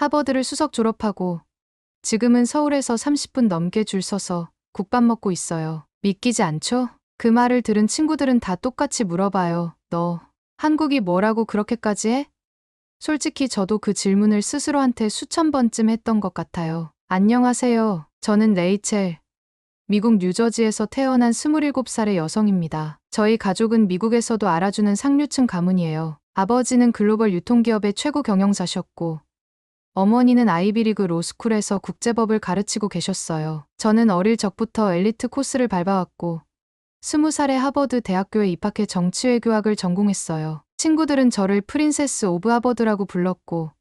하버드를 수석 졸업하고 지금은 서울에서 30분 넘게 줄 서서 국밥 먹고 있어요. 믿기지 않죠? 그 말을 들은 친구들은 다 똑같이 물어봐요. 너 한국이 뭐라고 그렇게까지 해? 솔직히 저도 그 질문을 스스로한테 수천 번쯤 했던 것 같아요. 안녕하세요. 저는 레이첼. 미국 뉴저지에서 태어난 27살의 여성입니다. 저희 가족은 미국에서도 알아주는 상류층 가문이에요. 아버지는 글로벌 유통기업의 최고 경영자셨고, 어머니는 아이비리그 로스쿨에서 국제법을 가르치고 계셨어요. 저는 어릴 적부터 엘리트 코스를 밟아왔고, 20살에 하버드 대학교에 입학해 정치외교학을 전공했어요. 친구들은 저를 프린세스 오브 하버드라고 불렀고,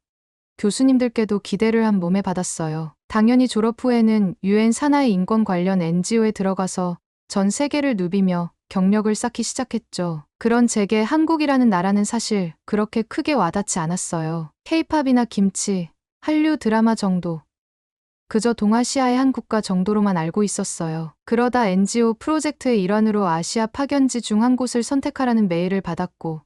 교수님들께도 기대를 한 몸에 받았어요. 당연히 졸업 후에는 유엔 산하의 인권 관련 NGO에 들어가서 전 세계를 누비며 경력을 쌓기 시작했죠. 그런 제게 한국이라는 나라는 사실 그렇게 크게 와닿지 않았어요. K-팝이나 김치, 한류 드라마 정도. 그저 동아시아의 한 국가 정도로만 알고 있었어요. 그러다 NGO 프로젝트의 일환으로 아시아 파견지 중 한 곳을 선택하라는 메일을 받았고,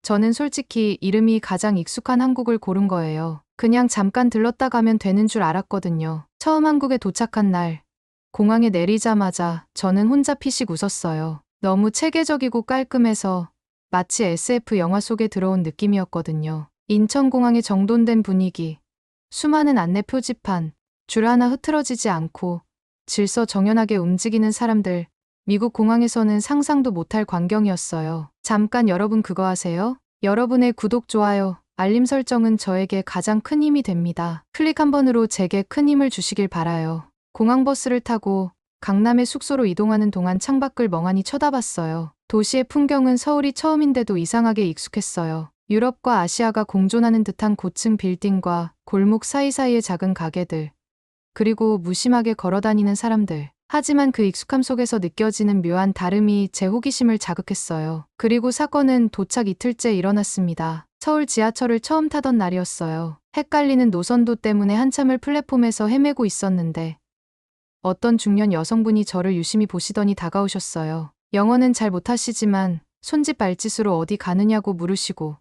저는 솔직히 이름이 가장 익숙한 한국을 고른 거예요. 그냥 잠깐 들렀다 가면 되는 줄 알았거든요. 처음 한국에 도착한 날, 공항에 내리자마자 저는 혼자 피식 웃었어요. 너무 체계적이고 깔끔해서 마치 SF 영화 속에 들어온 느낌이었거든요. 인천공항의 정돈된 분위기, 수많은 안내 표지판, 줄 하나 흐트러지지 않고 질서 정연하게 움직이는 사람들, 미국 공항에서는 상상도 못할 광경이었어요. 잠깐 여러분 그거 아세요? 여러분의 구독, 좋아요, 알림 설정은 저에게 가장 큰 힘이 됩니다. 클릭 한 번으로 제게 큰 힘을 주시길 바라요. 공항버스를 타고 강남의 숙소로 이동하는 동안 창밖을 멍하니 쳐다봤어요. 도시의 풍경은 서울이 처음인데도 이상하게 익숙했어요. 유럽과 아시아가 공존하는 듯한 고층 빌딩과 골목 사이사이의 작은 가게들, 그리고 무심하게 걸어다니는 사람들. 하지만 그 익숙함 속에서 느껴지는 묘한 다름이 제 호기심을 자극했어요. 그리고 사건은 도착 이틀째 일어났습니다. 서울 지하철을 처음 타던 날이었어요. 헷갈리는 노선도 때문에 한참을 플랫폼에서 헤매고 있었는데 어떤 중년 여성분이 저를 유심히 보시더니 다가오셨어요. 영어는 잘 못하시지만 손짓 발짓으로 어디 가느냐고 물으시고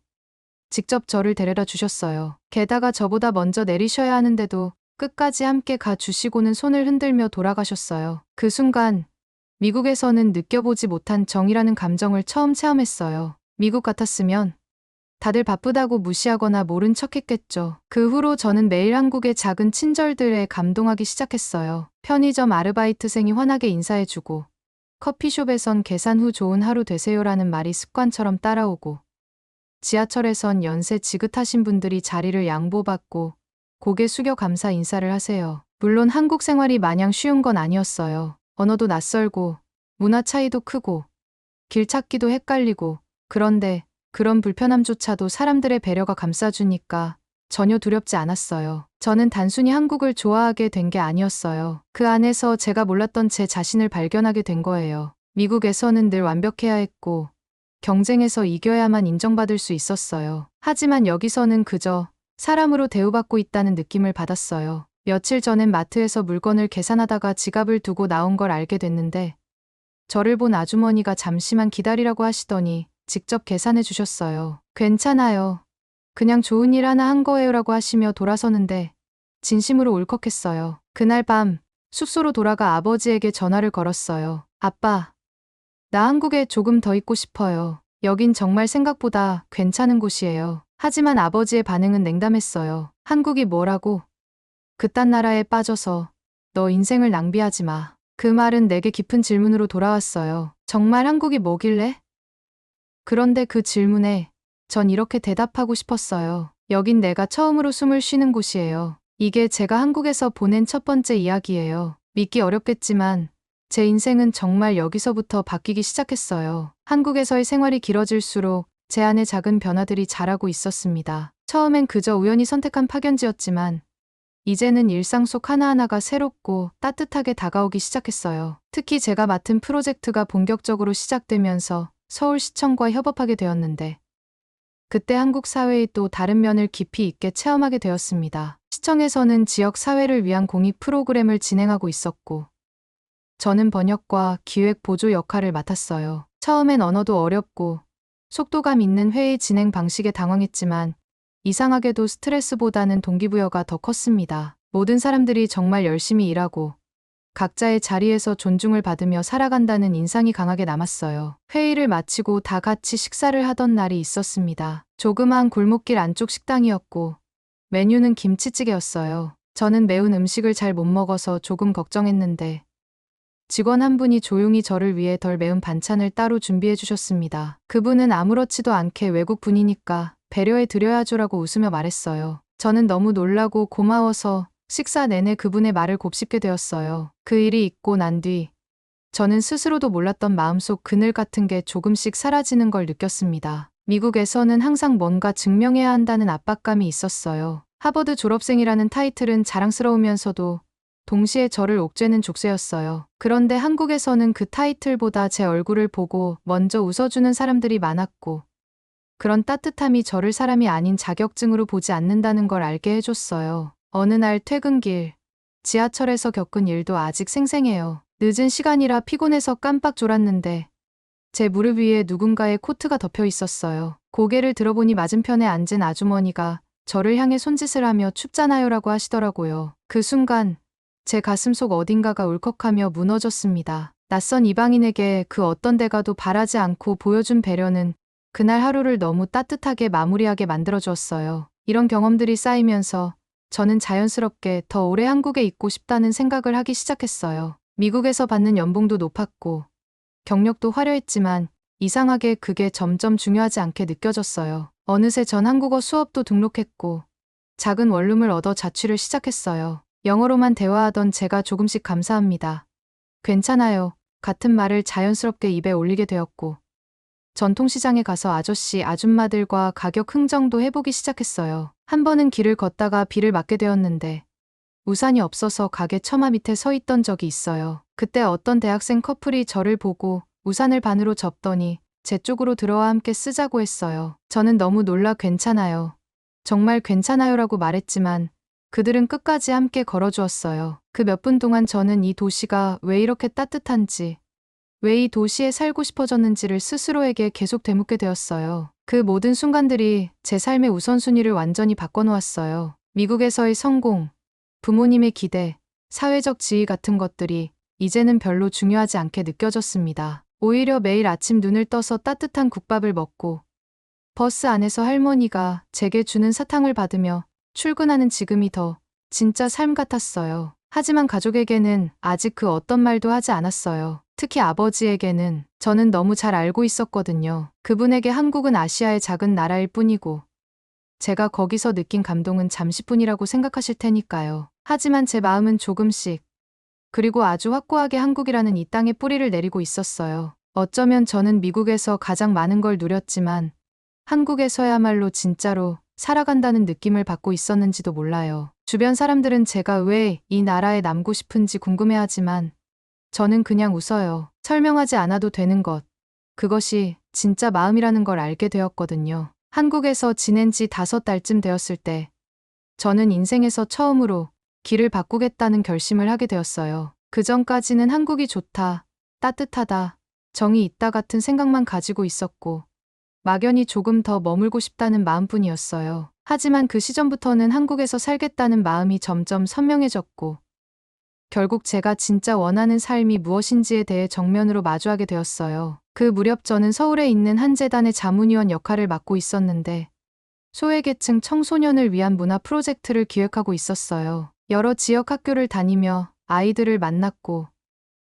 직접 저를 데려다 주셨어요. 게다가 저보다 먼저 내리셔야 하는데도 끝까지 함께 가 주시고는 손을 흔들며 돌아가셨어요. 그 순간 미국에서는 느껴보지 못한 정이라는 감정을 처음 체험했어요. 미국 같았으면 다들 바쁘다고 무시하거나 모른 척했겠죠. 그 후로 저는 매일 한국의 작은 친절들에 감동하기 시작했어요. 편의점 아르바이트생이 환하게 인사해주고, 커피숍에선 계산 후 좋은 하루 되세요라는 말이 습관처럼 따라오고, 지하철에선 연세 지긋하신 분들이 자리를 양보받고 고개 숙여 감사 인사를 하세요. 물론 한국 생활이 마냥 쉬운 건 아니었어요. 언어도 낯설고 문화 차이도 크고 길 찾기도 헷갈리고, 그런데 그런 불편함조차도 사람들의 배려가 감싸주니까 전혀 두렵지 않았어요. 저는 단순히 한국을 좋아하게 된 게 아니었어요. 그 안에서 제가 몰랐던 제 자신을 발견하게 된 거예요. 미국에서는 늘 완벽해야 했고 경쟁에서 이겨야만 인정받을 수 있었어요. 하지만 여기서는 그저 사람으로 대우받고 있다는 느낌을 받았어요. 며칠 전엔 마트에서 물건을 계산하다가 지갑을 두고 나온 걸 알게 됐는데, 저를 본 아주머니가 잠시만 기다리라고 하시더니 직접 계산해 주셨어요. 괜찮아요. 그냥 좋은 일 하나 한 거예요라고 하시며 돌아서는데 진심으로 울컥했어요. 그날 밤 숙소로 돌아가 아버지에게 전화를 걸었어요. 아빠, 나 한국에 조금 더 있고 싶어요. 여긴 정말 생각보다 괜찮은 곳이에요. 하지만 아버지의 반응은 냉담했어요. 한국이 뭐라고? 그딴 나라에 빠져서 너 인생을 낭비하지 마. 그 말은 내게 깊은 질문으로 돌아왔어요. 정말 한국이 뭐길래? 그런데 그 질문에 전 이렇게 대답하고 싶었어요. 여긴 내가 처음으로 숨을 쉬는 곳이에요. 이게 제가 한국에서 보낸 첫 번째 이야기예요. 믿기 어렵겠지만 제 인생은 정말 여기서부터 바뀌기 시작했어요. 한국에서의 생활이 길어질수록 제 안에 작은 변화들이 자라고 있었습니다. 처음엔 그저 우연히 선택한 파견지였지만 이제는 일상 속 하나하나가 새롭고 따뜻하게 다가오기 시작했어요. 특히 제가 맡은 프로젝트가 본격적으로 시작되면서 서울시청과 협업하게 되었는데, 그때 한국 사회의 또 다른 면을 깊이 있게 체험하게 되었습니다. 시청에서는 지역 사회를 위한 공익 프로그램을 진행하고 있었고, 저는 번역과 기획 보조 역할을 맡았어요. 처음엔 언어도 어렵고 속도감 있는 회의 진행 방식에 당황했지만 이상하게도 스트레스보다는 동기부여가 더 컸습니다. 모든 사람들이 정말 열심히 일하고 각자의 자리에서 존중을 받으며 살아간다는 인상이 강하게 남았어요. 회의를 마치고 다 같이 식사를 하던 날이 있었습니다. 조그마한 골목길 안쪽 식당이었고 메뉴는 김치찌개였어요. 저는 매운 음식을 잘 못 먹어서 조금 걱정했는데 직원 한 분이 조용히 저를 위해 덜 매운 반찬을 따로 준비해 주셨습니다. 그분은 아무렇지도 않게 외국 분이니까 배려해 드려야죠라고 웃으며 말했어요. 저는 너무 놀라고 고마워서 식사 내내 그분의 말을 곱씹게 되었어요. 그 일이 있고 난 뒤 저는 스스로도 몰랐던 마음속 그늘 같은 게 조금씩 사라지는 걸 느꼈습니다. 미국에서는 항상 뭔가 증명해야 한다는 압박감이 있었어요. 하버드 졸업생이라는 타이틀은 자랑스러우면서도 동시에 저를 옥죄는 족쇄였어요. 그런데 한국에서는 그 타이틀보다 제 얼굴을 보고 먼저 웃어주는 사람들이 많았고 그런 따뜻함이 저를 사람이 아닌 자격증으로 보지 않는다는 걸 알게 해줬어요. 어느 날 퇴근길, 지하철에서 겪은 일도 아직 생생해요. 늦은 시간이라 피곤해서 깜빡 졸았는데 제 무릎 위에 누군가의 코트가 덮여 있었어요. 고개를 들어보니 맞은편에 앉은 아주머니가 저를 향해 손짓을 하며 춥잖아요라고 하시더라고요. 그 순간 제 가슴속 어딘가가 울컥하며 무너졌습니다. 낯선 이방인에게 그 어떤 대가도 바라지 않고 보여준 배려는 그날 하루를 너무 따뜻하게 마무리하게 만들어주었어요. 이런 경험들이 쌓이면서 저는 자연스럽게 더 오래 한국에 있고 싶다는 생각을 하기 시작했어요. 미국에서 받는 연봉도 높았고 경력도 화려했지만 이상하게 그게 점점 중요하지 않게 느껴졌어요. 어느새 전 한국어 수업도 등록했고 작은 원룸을 얻어 자취를 시작했어요. 영어로만 대화하던 제가 조금씩 감사합니다. 괜찮아요. 같은 말을 자연스럽게 입에 올리게 되었고 전통시장에 가서 아저씨, 아줌마들과 가격 흥정도 해보기 시작했어요. 한 번은 길을 걷다가 비를 맞게 되었는데 우산이 없어서 가게 처마 밑에 서 있던 적이 있어요. 그때 어떤 대학생 커플이 저를 보고 우산을 반으로 접더니 제 쪽으로 들어와 함께 쓰자고 했어요. 저는 너무 놀라 괜찮아요. 정말 괜찮아요라고 말했지만 그들은 끝까지 함께 걸어주었어요. 그 몇 분 동안 저는 이 도시가 왜 이렇게 따뜻한지, 왜 이 도시에 살고 싶어졌는지를 스스로에게 계속 되묻게 되었어요. 그 모든 순간들이 제 삶의 우선순위를 완전히 바꿔놓았어요. 미국에서의 성공, 부모님의 기대, 사회적 지위 같은 것들이 이제는 별로 중요하지 않게 느껴졌습니다. 오히려 매일 아침 눈을 떠서 따뜻한 국밥을 먹고 버스 안에서 할머니가 제게 주는 사탕을 받으며 출근하는 지금이 더 진짜 삶 같았어요. 하지만 가족에게는 아직 그 어떤 말도 하지 않았어요. 특히 아버지에게는 저는 너무 잘 알고 있었거든요. 그분에게 한국은 아시아의 작은 나라일 뿐이고 제가 거기서 느낀 감동은 잠시뿐이라고 생각하실 테니까요. 하지만 제 마음은 조금씩 그리고 아주 확고하게 한국이라는 이 땅에 뿌리를 내리고 있었어요. 어쩌면 저는 미국에서 가장 많은 걸 누렸지만 한국에서야말로 진짜로 살아간다는 느낌을 받고 있었는지도 몰라요. 주변 사람들은 제가 왜 이 나라에 남고 싶은지 궁금해하지만 저는 그냥 웃어요. 설명하지 않아도 되는 것. 그것이 진짜 마음이라는 걸 알게 되었거든요. 한국에서 지낸 지 5달쯤 되었을 때 저는 인생에서 처음으로 길을 바꾸겠다는 결심을 하게 되었어요. 그 전까지는 한국이 좋다, 따뜻하다, 정이 있다 같은 생각만 가지고 있었고 막연히 조금 더 머물고 싶다는 마음뿐이었어요. 하지만 그 시점부터는 한국에서 살겠다는 마음이 점점 선명해졌고 결국 제가 진짜 원하는 삶이 무엇인지에 대해 정면으로 마주하게 되었어요. 그 무렵 저는 서울에 있는 한 재단의 자문위원 역할을 맡고 있었는데 소외계층 청소년을 위한 문화 프로젝트를 기획하고 있었어요. 여러 지역 학교를 다니며 아이들을 만났고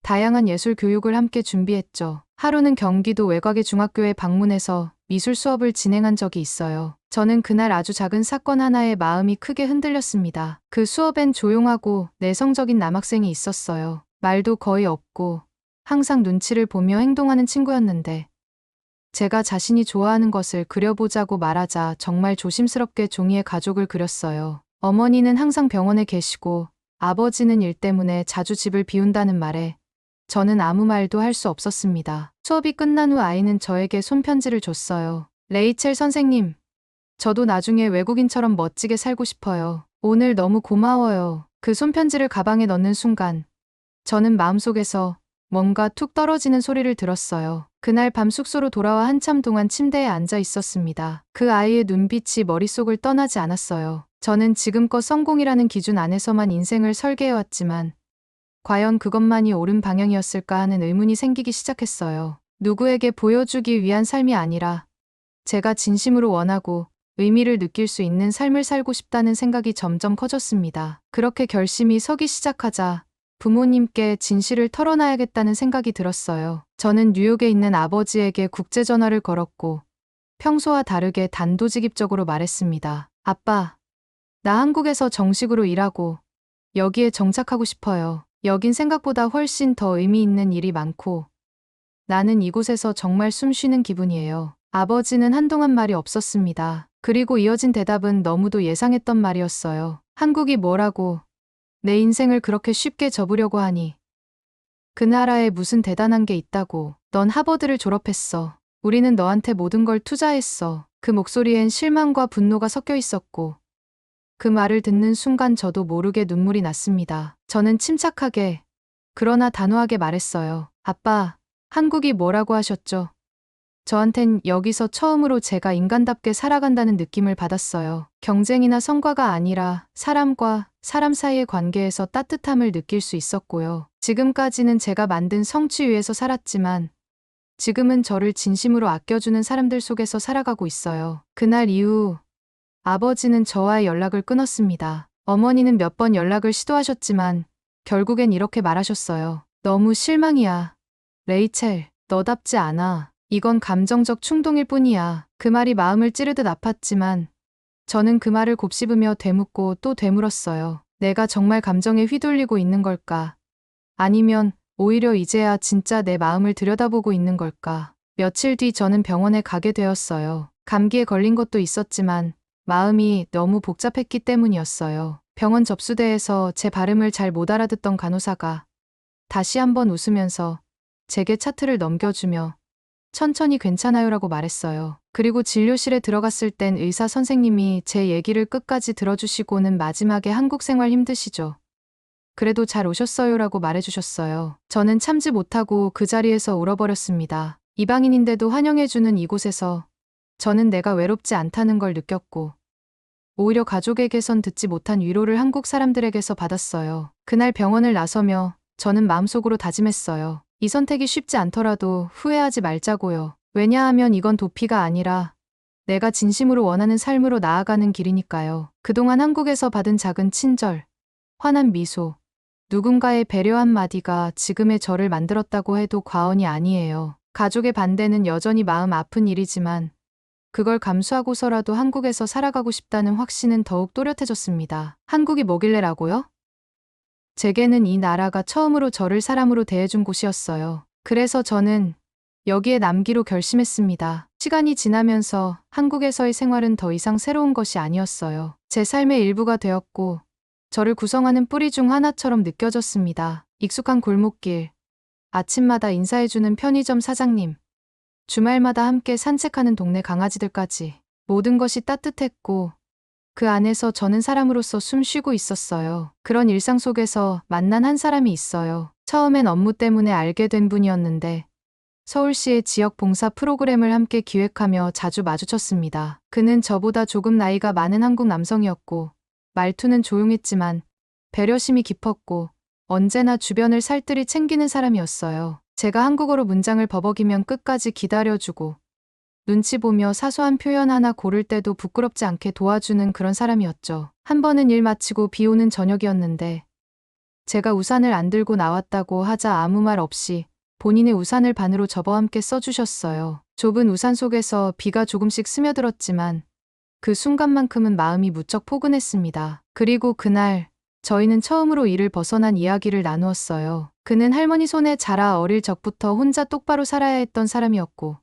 다양한 예술 교육을 함께 준비했죠. 하루는 경기도 외곽의 중학교에 방문해서 미술 수업을 진행한 적이 있어요. 저는 그날 아주 작은 사건 하나에 마음이 크게 흔들렸습니다. 그 수업엔 조용하고 내성적인 남학생이 있었어요. 말도 거의 없고 항상 눈치를 보며 행동하는 친구였는데 제가 자신이 좋아하는 것을 그려보자고 말하자 정말 조심스럽게 종이에 가족을 그렸어요. 어머니는 항상 병원에 계시고 아버지는 일 때문에 자주 집을 비운다는 말에 저는 아무 말도 할 수 없었습니다. 수업이 끝난 후 아이는 저에게 손편지를 줬어요. 레이첼 선생님, 저도 나중에 외국인처럼 멋지게 살고 싶어요. 오늘 너무 고마워요. 그 손편지를 가방에 넣는 순간 저는 마음속에서 뭔가 툭 떨어지는 소리를 들었어요. 그날 밤 숙소로 돌아와 한참 동안 침대에 앉아 있었습니다. 그 아이의 눈빛이 머릿속을 떠나지 않았어요. 저는 지금껏 성공이라는 기준 안에서만 인생을 설계해왔지만 과연 그것만이 옳은 방향이었을까 하는 의문이 생기기 시작했어요. 누구에게 보여주기 위한 삶이 아니라 제가 진심으로 원하고 의미를 느낄 수 있는 삶을 살고 싶다는 생각이 점점 커졌습니다. 그렇게 결심이 서기 시작하자 부모님께 진실을 털어놔야겠다는 생각이 들었어요. 저는 뉴욕에 있는 아버지에게 국제전화를 걸었고 평소와 다르게 단도직입적으로 말했습니다. 아빠, 나 한국에서 정식으로 일하고 여기에 정착하고 싶어요. 여긴 생각보다 훨씬 더 의미 있는 일이 많고 나는 이곳에서 정말 숨 쉬는 기분이에요. 아버지는 한동안 말이 없었습니다. 그리고 이어진 대답은 너무도 예상했던 말이었어요. 한국이 뭐라고 내 인생을 그렇게 쉽게 접으려고 하니. 그 나라에 무슨 대단한 게 있다고. 넌 하버드를 졸업했어. 우리는 너한테 모든 걸 투자했어. 그 목소리엔 실망과 분노가 섞여 있었고 그 말을 듣는 순간 저도 모르게 눈물이 났습니다. 저는 침착하게 그러나 단호하게 말했어요. 아빠, 한국이 뭐라고 하셨죠? 저한텐 여기서 처음으로 제가 인간답게 살아간다는 느낌을 받았어요. 경쟁이나 성과가 아니라 사람과 사람 사이의 관계에서 따뜻함을 느낄 수 있었고요. 지금까지는 제가 만든 성취 위에서 살았지만 지금은 저를 진심으로 아껴주는 사람들 속에서 살아가고 있어요. 그날 이후 아버지는 저와의 연락을 끊었습니다. 어머니는 몇 번 연락을 시도하셨지만 결국엔 이렇게 말하셨어요. 너무 실망이야. 레이첼, 너답지 않아. 이건 감정적 충동일 뿐이야. 그 말이 마음을 찌르듯 아팠지만 저는 그 말을 곱씹으며 되묻고 또 되물었어요. 내가 정말 감정에 휘둘리고 있는 걸까? 아니면 오히려 이제야 진짜 내 마음을 들여다보고 있는 걸까? 며칠 뒤 저는 병원에 가게 되었어요. 감기에 걸린 것도 있었지만 마음이 너무 복잡했기 때문이었어요. 병원 접수대에서 제 발음을 잘 못 알아듣던 간호사가 다시 한번 웃으면서 제게 차트를 넘겨주며 천천히 괜찮아요라고 말했어요. 그리고 진료실에 들어갔을 땐 의사 선생님이 제 얘기를 끝까지 들어주시고는 마지막에 한국 생활 힘드시죠? 그래도 잘 오셨어요라고 말해주셨어요. 저는 참지 못하고 그 자리에서 울어버렸습니다. 이방인인데도 환영해주는 이곳에서 저는 내가 외롭지 않다는 걸 느꼈고 오히려 가족에게선 듣지 못한 위로를 한국 사람들에게서 받았어요. 그날 병원을 나서며 저는 마음속으로 다짐했어요. 이 선택이 쉽지 않더라도 후회하지 말자고요. 왜냐하면 이건 도피가 아니라 내가 진심으로 원하는 삶으로 나아가는 길이니까요. 그동안 한국에서 받은 작은 친절, 환한 미소, 누군가의 배려 한마디가 지금의 저를 만들었다고 해도 과언이 아니에요. 가족의 반대는 여전히 마음 아픈 일이지만 그걸 감수하고서라도 한국에서 살아가고 싶다는 확신은 더욱 또렷해졌습니다. 한국이 뭐길래라고요? 제게는 이 나라가 처음으로 저를 사람으로 대해준 곳이었어요. 그래서 저는 여기에 남기로 결심했습니다. 시간이 지나면서 한국에서의 생활은 더 이상 새로운 것이 아니었어요. 제 삶의 일부가 되었고 저를 구성하는 뿌리 중 하나처럼 느껴졌습니다. 익숙한 골목길, 아침마다 인사해주는 편의점 사장님, 주말마다 함께 산책하는 동네 강아지들까지 모든 것이 따뜻했고 그 안에서 저는 사람으로서 숨 쉬고 있었어요. 그런 일상 속에서 만난 한 사람이 있어요. 처음엔 업무 때문에 알게 된 분이었는데 서울시의 지역 봉사 프로그램을 함께 기획하며 자주 마주쳤습니다. 그는 저보다 조금 나이가 많은 한국 남성이었고 말투는 조용했지만 배려심이 깊었고 언제나 주변을 살뜰히 챙기는 사람이었어요. 제가 한국어로 문장을 버벅이면 끝까지 기다려주고 눈치 보며 사소한 표현 하나 고를 때도 부끄럽지 않게 도와주는 그런 사람이었죠. 한 번은 일 마치고 비 오는 저녁이었는데 제가 우산을 안 들고 나왔다고 하자 아무 말 없이 본인의 우산을 반으로 접어 함께 써주셨어요. 좁은 우산 속에서 비가 조금씩 스며들었지만 그 순간만큼은 마음이 무척 포근했습니다. 그리고 그날 저희는 처음으로 일을 벗어난 이야기를 나누었어요. 그는 할머니 손에 자라 어릴 적부터 혼자 똑바로 살아야 했던 사람이었고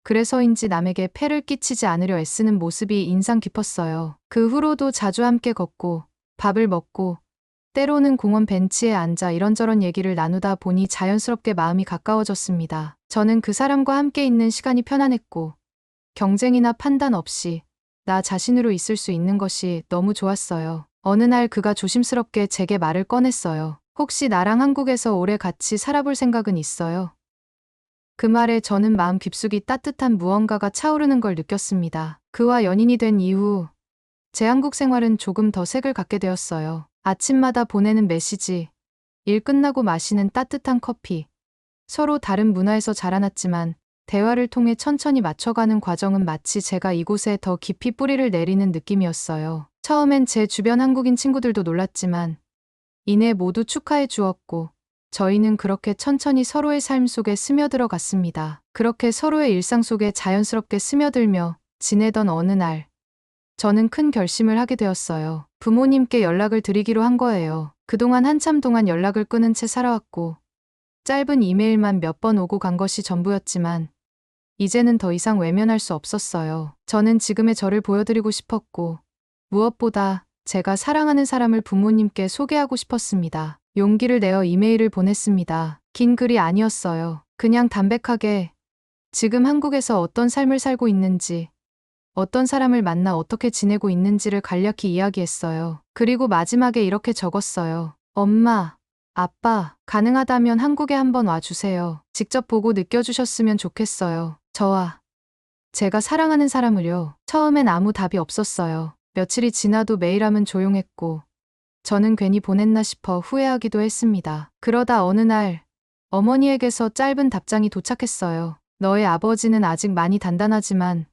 그래서인지 남에게 폐를 끼치지 않으려 애쓰는 모습이 인상 깊었어요. 그 후로도 자주 함께 걷고 밥을 먹고 때로는 공원 벤치에 앉아 이런저런 얘기를 나누다 보니 자연스럽게 마음이 가까워졌습니다. 저는 그 사람과 함께 있는 시간이 편안했고 경쟁이나 판단 없이 나 자신으로 있을 수 있는 것이 너무 좋았어요. 어느 날 그가 조심스럽게 제게 말을 꺼냈어요. 혹시 나랑 한국에서 오래 같이 살아볼 생각은 있어요? 그 말에 저는 마음 깊숙이 따뜻한 무언가가 차오르는 걸 느꼈습니다. 그와 연인이 된 이후 제 한국 생활은 조금 더 색을 갖게 되었어요. 아침마다 보내는 메시지, 일 끝나고 마시는 따뜻한 커피. 서로 다른 문화에서 자라났지만 대화를 통해 천천히 맞춰가는 과정은 마치 제가 이곳에 더 깊이 뿌리를 내리는 느낌이었어요. 처음엔 제 주변 한국인 친구들도 놀랐지만 이내 모두 축하해 주었고 저희는 그렇게 천천히 서로의 삶 속에 스며들어 갔습니다. 그렇게 서로의 일상 속에 자연스럽게 스며들며 지내던 어느 날 저는 큰 결심을 하게 되었어요. 부모님께 연락을 드리기로 한 거예요. 그동안 한참 동안 연락을 끊은 채 살아왔고 짧은 이메일만 몇 번 오고 간 것이 전부였지만 이제는 더 이상 외면할 수 없었어요. 저는 지금의 저를 보여드리고 싶었고 무엇보다 제가 사랑하는 사람을 부모님께 소개하고 싶었습니다. 용기를 내어 이메일을 보냈습니다. 긴 글이 아니었어요. 그냥 담백하게 지금 한국에서 어떤 삶을 살고 있는지, 어떤 사람을 만나 어떻게 지내고 있는지를 간략히 이야기했어요. 그리고 마지막에 이렇게 적었어요. 엄마, 아빠, 가능하다면 한국에 한번 와주세요. 직접 보고 느껴주셨으면 좋겠어요. 저와 제가 사랑하는 사람을요. 처음엔 아무 답이 없었어요. 며칠이 지나도 메일함은 조용했고 저는 괜히 보냈나 싶어 후회하기도 했습니다. 그러다 어느 날 어머니에게서 짧은 답장이 도착했어요. 너의 아버지는 아직 많이 단단하지만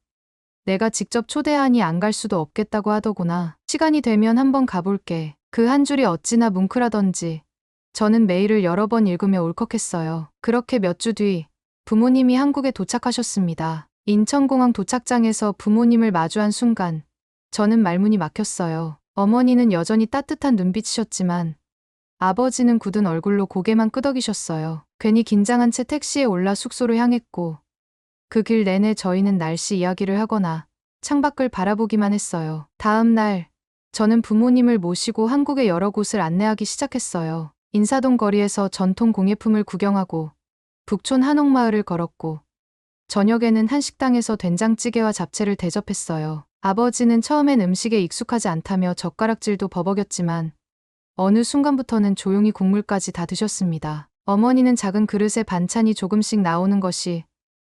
내가 직접 초대하니 안 갈 수도 없겠다고 하더구나. 시간이 되면 한번 가볼게. 그 한 줄이 어찌나 뭉클하던지 저는 메일을 여러 번 읽으며 울컥했어요. 그렇게 몇 주 뒤 부모님이 한국에 도착하셨습니다. 인천공항 도착장에서 부모님을 마주한 순간 저는 말문이 막혔어요. 어머니는 여전히 따뜻한 눈빛이셨지만 아버지는 굳은 얼굴로 고개만 끄덕이셨어요. 괜히 긴장한 채 택시에 올라 숙소로 향했고 그 길 내내 저희는 날씨 이야기를 하거나 창밖을 바라보기만 했어요. 다음 날 저는 부모님을 모시고 한국의 여러 곳을 안내하기 시작했어요. 인사동 거리에서 전통 공예품을 구경하고 북촌 한옥마을을 걸었고 저녁에는 한식당에서 된장찌개와 잡채를 대접했어요. 아버지는 처음엔 음식에 익숙하지 않다며 젓가락질도 버벅였지만 어느 순간부터는 조용히 국물까지 다 드셨습니다. 어머니는 작은 그릇에 반찬이 조금씩 나오는 것이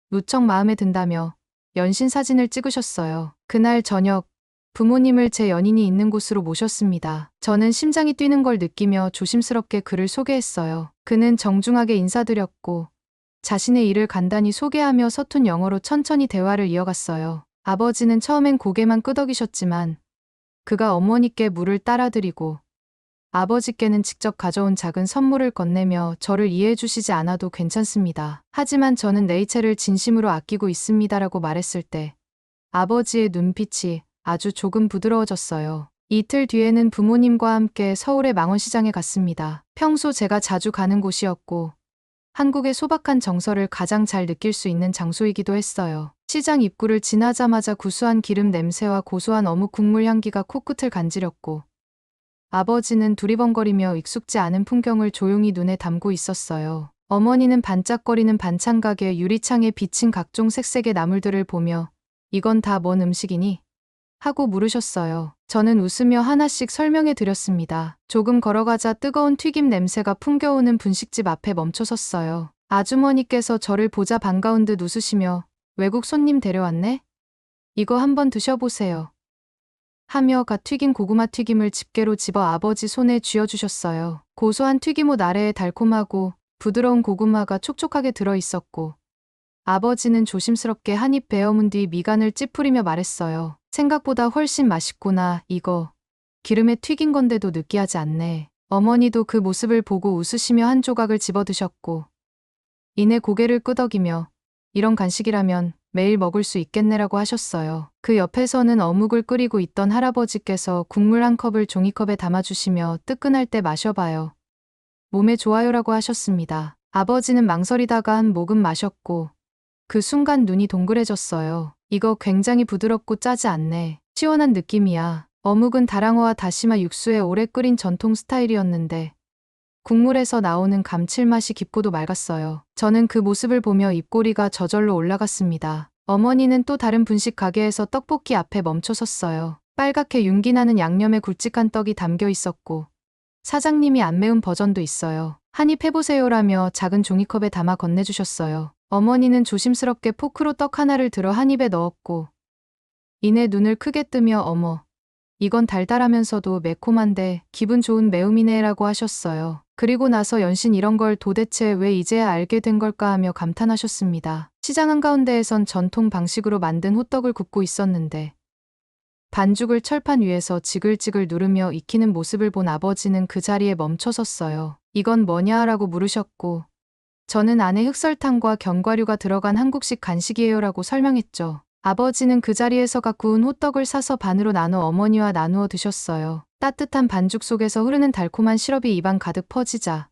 무척 마음에 든다며 연신 사진을 찍으셨어요. 그날 저녁 부모님을 제 연인이 있는 곳으로 모셨습니다. 저는 심장이 뛰는 걸 느끼며 조심스럽게 그를 소개했어요. 그는 정중하게 인사드렸고 자신의 일을 간단히 소개하며 서툰 영어로 천천히 대화를 이어갔어요. 아버지는 처음엔 고개만 끄덕이셨지만 그가 어머니께 물을 따라드리고 아버지께는 직접 가져온 작은 선물을 건네며 저를 이해해 주시지 않아도 괜찮습니다. 하지만 저는 네이체를 진심으로 아끼고 있습니다라고 말했을 때 아버지의 눈빛이 아주 조금 부드러워졌어요. 이틀 뒤에는 부모님과 함께 서울의 망원시장에 갔습니다. 평소 제가 자주 가는 곳이었고 한국의 소박한 정서를 가장 잘 느낄 수 있는 장소이기도 했어요. 시장 입구를 지나자마자 구수한 기름 냄새와 고소한 어묵 국물 향기가 코끝을 간지렸고 아버지는 두리번거리며 익숙지 않은 풍경을 조용히 눈에 담고 있었어요. 어머니는 반짝거리는 반찬 가게 유리창에 비친 각종 색색의 나물들을 보며 이건 다 뭔 음식이니? 하고 물으셨어요. 저는 웃으며 하나씩 설명해 드렸습니다. 조금 걸어가자 뜨거운 튀김 냄새가 풍겨오는 분식집 앞에 멈춰섰어요. 아주머니께서 저를 보자 반가운 듯 웃으시며 외국 손님 데려왔네? 이거 한번 드셔보세요. 하며 갓 튀긴 고구마 튀김을 집게로 집어 아버지 손에 쥐어주셨어요. 고소한 튀김옷 아래에 달콤하고 부드러운 고구마가 촉촉하게 들어있었고 아버지는 조심스럽게 한 입 베어문 뒤 미간을 찌푸리며 말했어요. 생각보다 훨씬 맛있구나. 이거 기름에 튀긴 건데도 느끼하지 않네. 어머니도 그 모습을 보고 웃으시며 한 조각을 집어 드셨고 이내 고개를 끄덕이며 이런 간식이라면 매일 먹을 수 있겠네라고 하셨어요. 그 옆에서는 어묵을 끓이고 있던 할아버지께서 국물 한 컵을 종이컵에 담아주시며 뜨끈할 때 마셔봐요. 몸에 좋아요라고 하셨습니다. 아버지는 망설이다가 한 모금 마셨고 그 순간 눈이 동그래졌어요. 이거 굉장히 부드럽고 짜지 않네. 시원한 느낌이야. 어묵은 다랑어와 다시마 육수에 오래 끓인 전통 스타일이었는데 국물에서 나오는 감칠맛이 깊고도 맑았어요. 저는 그 모습을 보며 입꼬리가 저절로 올라갔습니다. 어머니는 또 다른 분식 가게에서 떡볶이 앞에 멈춰 섰어요. 빨갛게 윤기나는 양념에 굵직한 떡이 담겨 있었고 사장님이 안 매운 버전도 있어요. 한입 해보세요라며 작은 종이컵에 담아 건네주셨어요. 어머니는 조심스럽게 포크로 떡 하나를 들어 한 입에 넣었고 이내 눈을 크게 뜨며 어머, 이건 달달하면서도 매콤한데 기분 좋은 매움이네라고 하셨어요. 그리고 나서 연신 이런 걸 도대체 왜 이제야 알게 된 걸까 하며 감탄하셨습니다. 시장 한가운데에선 전통 방식으로 만든 호떡을 굽고 있었는데 반죽을 철판 위에서 지글지글 누르며 익히는 모습을 본 아버지는 그 자리에 멈춰섰어요. 이건 뭐냐? 라고 물으셨고 저는 안에 흑설탕과 견과류가 들어간 한국식 간식이에요 라고 설명했죠. 아버지는 그 자리에서 각 구운 호떡을 사서 반으로 나눠 어머니와 나누어 드셨어요. 따뜻한 반죽 속에서 흐르는 달콤한 시럽이 입안 가득 퍼지자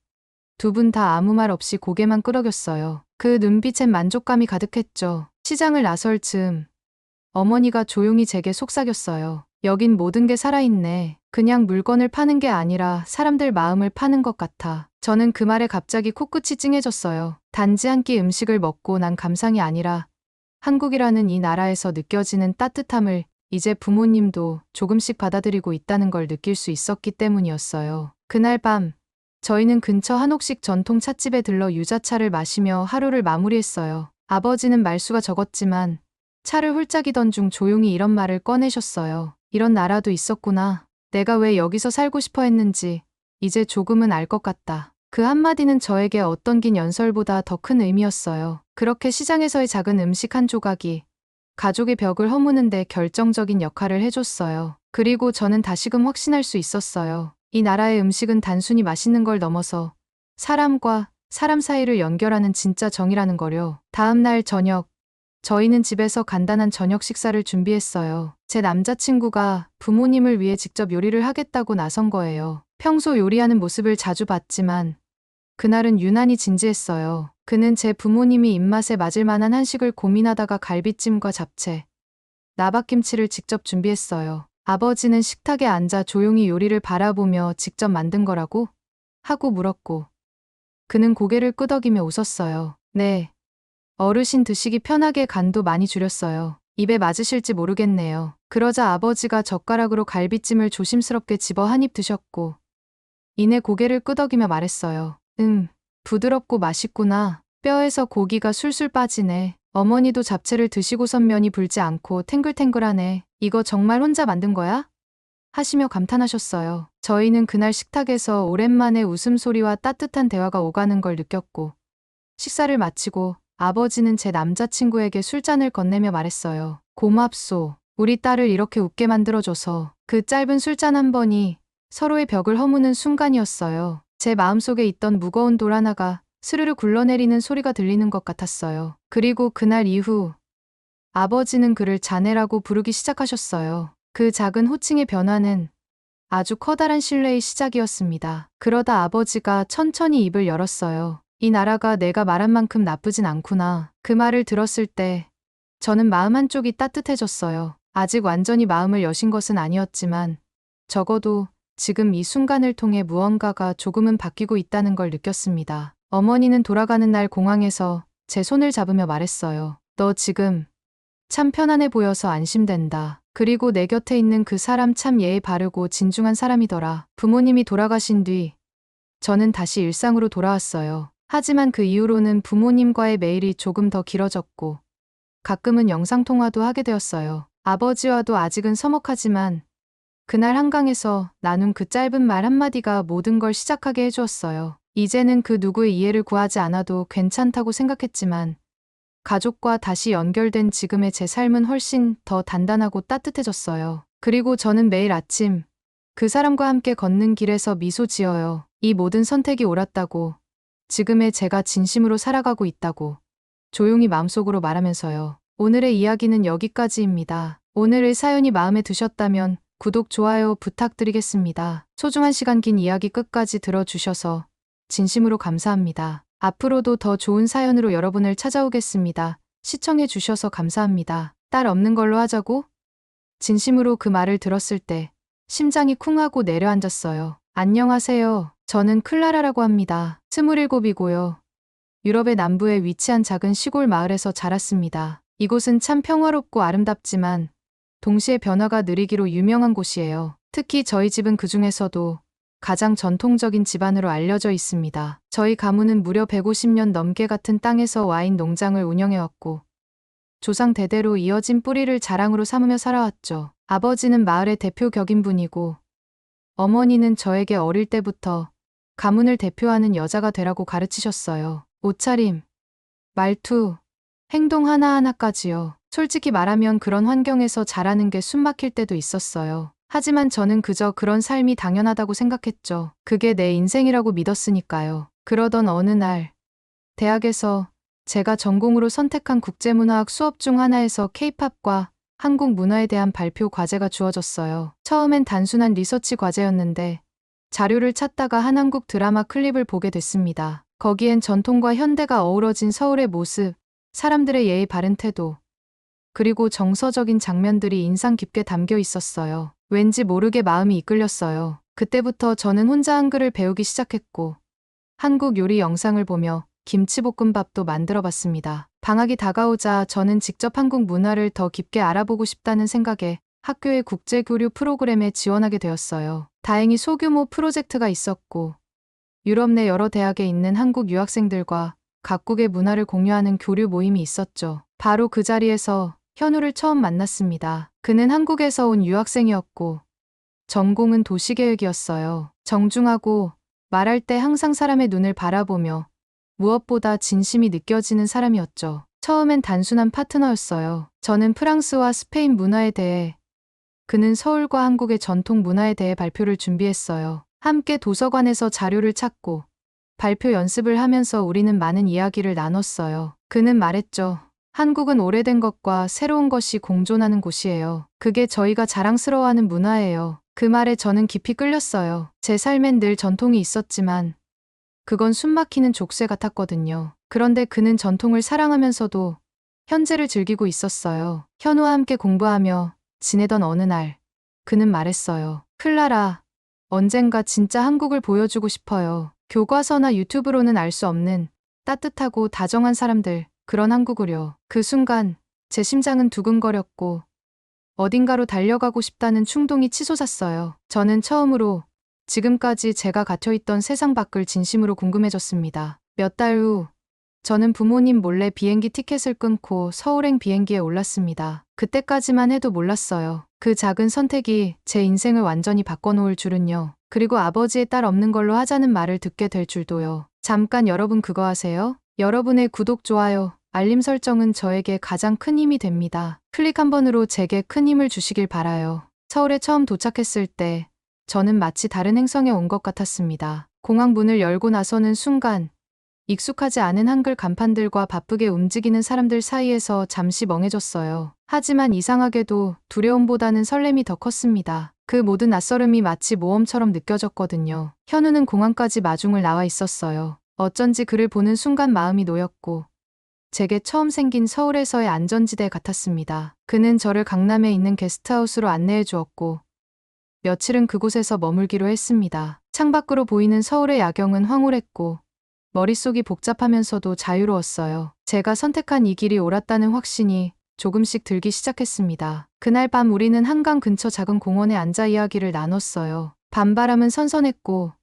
두 분 다 아무 말 없이 고개만 끄덕였어요. 그 눈빛엔 만족감이 가득했죠. 시장을 나설 즈음 어머니가 조용히 제게 속삭였어요. 여긴 모든 게 살아있네. 그냥 물건을 파는 게 아니라 사람들 마음을 파는 것 같아. 저는 그 말에 갑자기 코끝이 찡해졌어요. 단지 한 끼 음식을 먹고 난 감상이 아니라 한국이라는 이 나라에서 느껴지는 따뜻함을 이제 부모님도 조금씩 받아들이고 있다는 걸 느낄 수 있었기 때문이었어요. 그날 밤 저희는 근처 한옥식 전통 찻집에 들러 유자차를 마시며 하루를 마무리했어요. 아버지는 말수가 적었지만 차를 홀짝이던 중 조용히 이런 말을 꺼내셨어요. 이런 나라도 있었구나. 내가 왜 여기서 살고 싶어 했는지 이제 조금은 알 것 같다. 그 한마디는 저에게 어떤 긴 연설보다 더 큰 의미였어요. 그렇게 시장에서의 작은 음식 한 조각이 가족의 벽을 허무는데 결정적인 역할을 해줬어요. 그리고 저는 다시금 확신할 수 있었어요. 이 나라의 음식은 단순히 맛있는 걸 넘어서 사람과 사람 사이를 연결하는 진짜 정이라는 거요. 다음 날 저녁, 저희는 집에서 간단한 저녁 식사를 준비했어요. 제 남자친구가 부모님을 위해 직접 요리를 하겠다고 나선 거예요. 평소 요리하는 모습을 자주 봤지만 그날은 유난히 진지했어요. 그는 제 부모님이 입맛에 맞을 만한 한식을 고민하다가 갈비찜과 잡채, 나박김치를 직접 준비했어요. 아버지는 식탁에 앉아 조용히 요리를 바라보며 직접 만든 거라고? 하고 물었고 그는 고개를 끄덕이며 웃었어요. 네. 어르신 드시기 편하게 간도 많이 줄였어요. 입에 맞으실지 모르겠네요. 그러자 아버지가 젓가락으로 갈비찜을 조심스럽게 집어 한 입 드셨고 이내 고개를 끄덕이며 말했어요. 부드럽고 맛있구나. 뼈에서 고기가 술술 빠지네. 어머니도 잡채를 드시고선 면이 불지 않고 탱글탱글하네. 이거 정말 혼자 만든 거야? 하시며 감탄하셨어요. 저희는 그날 식탁에서 오랜만에 웃음소리와 따뜻한 대화가 오가는 걸 느꼈고 식사를 마치고 아버지는 제 남자친구에게 술잔을 건네며 말했어요. 고맙소. 우리 딸을 이렇게 웃게 만들어줘서. 그 짧은 술잔 한 번이 서로의 벽을 허무는 순간이었어요. 제 마음속에 있던 무거운 돌 하나가 스르르 굴러내리는 소리가 들리는 것 같았어요. 그리고 그날 이후 아버지는 그를 자네라고 부르기 시작하셨어요. 그 작은 호칭의 변화는 아주 커다란 신뢰의 시작이었습니다. 그러다 아버지가 천천히 입을 열었어요. 이 나라가 내가 말한 만큼 나쁘진 않구나. 그 말을 들었을 때 저는 마음 한쪽이 따뜻해졌어요. 아직 완전히 마음을 여신 것은 아니었지만 적어도 지금 이 순간을 통해 무언가가 조금은 바뀌고 있다는 걸 느꼈습니다. 어머니는 돌아가는 날 공항에서 제 손을 잡으며 말했어요. 너 지금 참 편안해 보여서 안심된다. 그리고 내 곁에 있는 그 사람 참 예의 바르고 진중한 사람이더라. 부모님이 돌아가신 뒤 저는 다시 일상으로 돌아왔어요. 하지만 그 이후로는 부모님과의 매일이 조금 더 길어졌고 가끔은 영상통화도 하게 되었어요. 아버지와도 아직은 서먹하지만 그날 한강에서 나눈 그 짧은 말 한마디가 모든 걸 시작하게 해주었어요. 이제는 그 누구의 이해를 구하지 않아도 괜찮다고 생각했지만 가족과 다시 연결된 지금의 제 삶은 훨씬 더 단단하고 따뜻해졌어요. 그리고 저는 매일 아침 그 사람과 함께 걷는 길에서 미소 지어요. 이 모든 선택이 옳았다고, 지금의 제가 진심으로 살아가고 있다고 조용히 마음속으로 말하면서요. 오늘의 이야기는 여기까지입니다. 오늘의 사연이 마음에 드셨다면 구독, 좋아요 부탁드리겠습니다. 소중한 시간 긴 이야기 끝까지 들어주셔서 진심으로 감사합니다. 앞으로도 더 좋은 사연으로 여러분을 찾아오겠습니다. 시청해 주셔서 감사합니다. 딸 없는 걸로 하자고? 진심으로 그 말을 들었을 때 심장이 쿵 하고 내려앉았어요. 안녕하세요. 저는 클라라라고 합니다. 27이고요. 유럽의 남부에 위치한 작은 시골 마을에서 자랐습니다. 이곳은 참 평화롭고 아름답지만 동시에 변화가 느리기로 유명한 곳이에요. 특히 저희 집은 그 중에서도 가장 전통적인 집안으로 알려져 있습니다. 저희 가문은 무려 150년 넘게 같은 땅에서 와인 농장을 운영해왔고 조상 대대로 이어진 뿌리를 자랑으로 삼으며 살아왔죠. 아버지는 마을의 대표 격인분이고 어머니는 저에게 어릴 때부터 가문을 대표하는 여자가 되라고 가르치셨어요. 옷차림, 말투, 행동 하나하나까지요. 솔직히 말하면 그런 환경에서 자라는 게 숨막힐 때도 있었어요. 하지만 저는 그저 그런 삶이 당연하다고 생각했죠. 그게 내 인생이라고 믿었으니까요. 그러던 어느 날, 대학에서 제가 전공으로 선택한 국제문화학 수업 중 하나에서 K-팝과 한국 문화에 대한 발표 과제가 주어졌어요. 처음엔 단순한 리서치 과제였는데 자료를 찾다가 한 한국 드라마 클립을 보게 됐습니다. 거기엔 전통과 현대가 어우러진 서울의 모습, 사람들의 예의 바른 태도, 그리고 정서적인 장면들이 인상 깊게 담겨 있었어요. 왠지 모르게 마음이 이끌렸어요. 그때부터 저는 혼자 한글을 배우기 시작했고 한국 요리 영상을 보며 김치볶음밥도 만들어 봤습니다. 방학이 다가오자 저는 직접 한국 문화를 더 깊게 알아보고 싶다는 생각에 학교의 국제교류 프로그램에 지원하게 되었어요. 다행히 소규모 프로젝트가 있었고 유럽 내 여러 대학에 있는 한국 유학생들과 각국의 문화를 공유하는 교류 모임이 있었죠. 바로 그 자리에서 현우를 처음 만났습니다. 그는 한국에서 온 유학생이었고 전공은 도시계획이었어요. 정중하고 말할 때 항상 사람의 눈을 바라보며 무엇보다 진심이 느껴지는 사람이었죠. 처음엔 단순한 파트너였어요. 저는 프랑스와 스페인 문화에 대해, 그는 서울과 한국의 전통 문화에 대해 발표를 준비했어요. 함께 도서관에서 자료를 찾고 발표 연습을 하면서 우리는 많은 이야기를 나눴어요. 그는 말했죠. 한국은 오래된 것과 새로운 것이 공존하는 곳이에요. 그게 저희가 자랑스러워하는 문화예요. 그 말에 저는 깊이 끌렸어요. 제 삶엔 늘 전통이 있었지만 그건 숨막히는 족쇄 같았거든요. 그런데 그는 전통을 사랑하면서도 현재를 즐기고 있었어요. 현우와 함께 공부하며 지내던 어느 날 그는 말했어요. 클라라, 언젠가 진짜 한국을 보여주고 싶어요. 교과서나 유튜브로는 알 수 없는 따뜻하고 다정한 사람들, 그런 한국을요. 그 순간 제 심장은 두근거렸고 어딘가로 달려가고 싶다는 충동이 치솟았어요. 저는 처음으로 지금까지 제가 갇혀있던 세상 밖을 진심으로 궁금해졌습니다. 몇 달 후, 저는 부모님 몰래 비행기 티켓을 끊고 서울행 비행기에 올랐습니다. 그때까지만 해도 몰랐어요. 그 작은 선택이 제 인생을 완전히 바꿔놓을 줄은요. 그리고 아버지의 딸 없는 걸로 하자는 말을 듣게 될 줄도요. 잠깐 여러분 그거 아세요? 여러분의 구독, 좋아요, 알림 설정은 저에게 가장 큰 힘이 됩니다. 클릭 한 번으로 제게 큰 힘을 주시길 바라요. 서울에 처음 도착했을 때 저는 마치 다른 행성에 온 것 같았습니다. 공항 문을 열고 나서는 순간 익숙하지 않은 한글 간판들과 바쁘게 움직이는 사람들 사이에서 잠시 멍해졌어요. 하지만 이상하게도 두려움보다는 설렘이 더 컸습니다. 그 모든 낯설음이 마치 모험처럼 느껴졌거든요. 현우는 공항까지 마중을 나와 있었어요. 어쩐지 그를 보는 순간 마음이 놓였고 제게 처음 생긴 서울에서의 안전지대 같았습니다. 그는 저를 강남에 있는 게스트하우스로 안내해 주었고 며칠은 그곳에서 머물기로 했습니다. 창밖으로 보이는 서울의 야경은 황홀했고 머릿속이 복잡하면서도 자유로웠어요. 제가 선택한 이 길이 옳았다는 확신이 조금씩 들기 시작했습니다. 그날 밤 우리는 한강 근처 작은 공원에 앉아 이야기를 나눴어요. 밤바람은 선선했고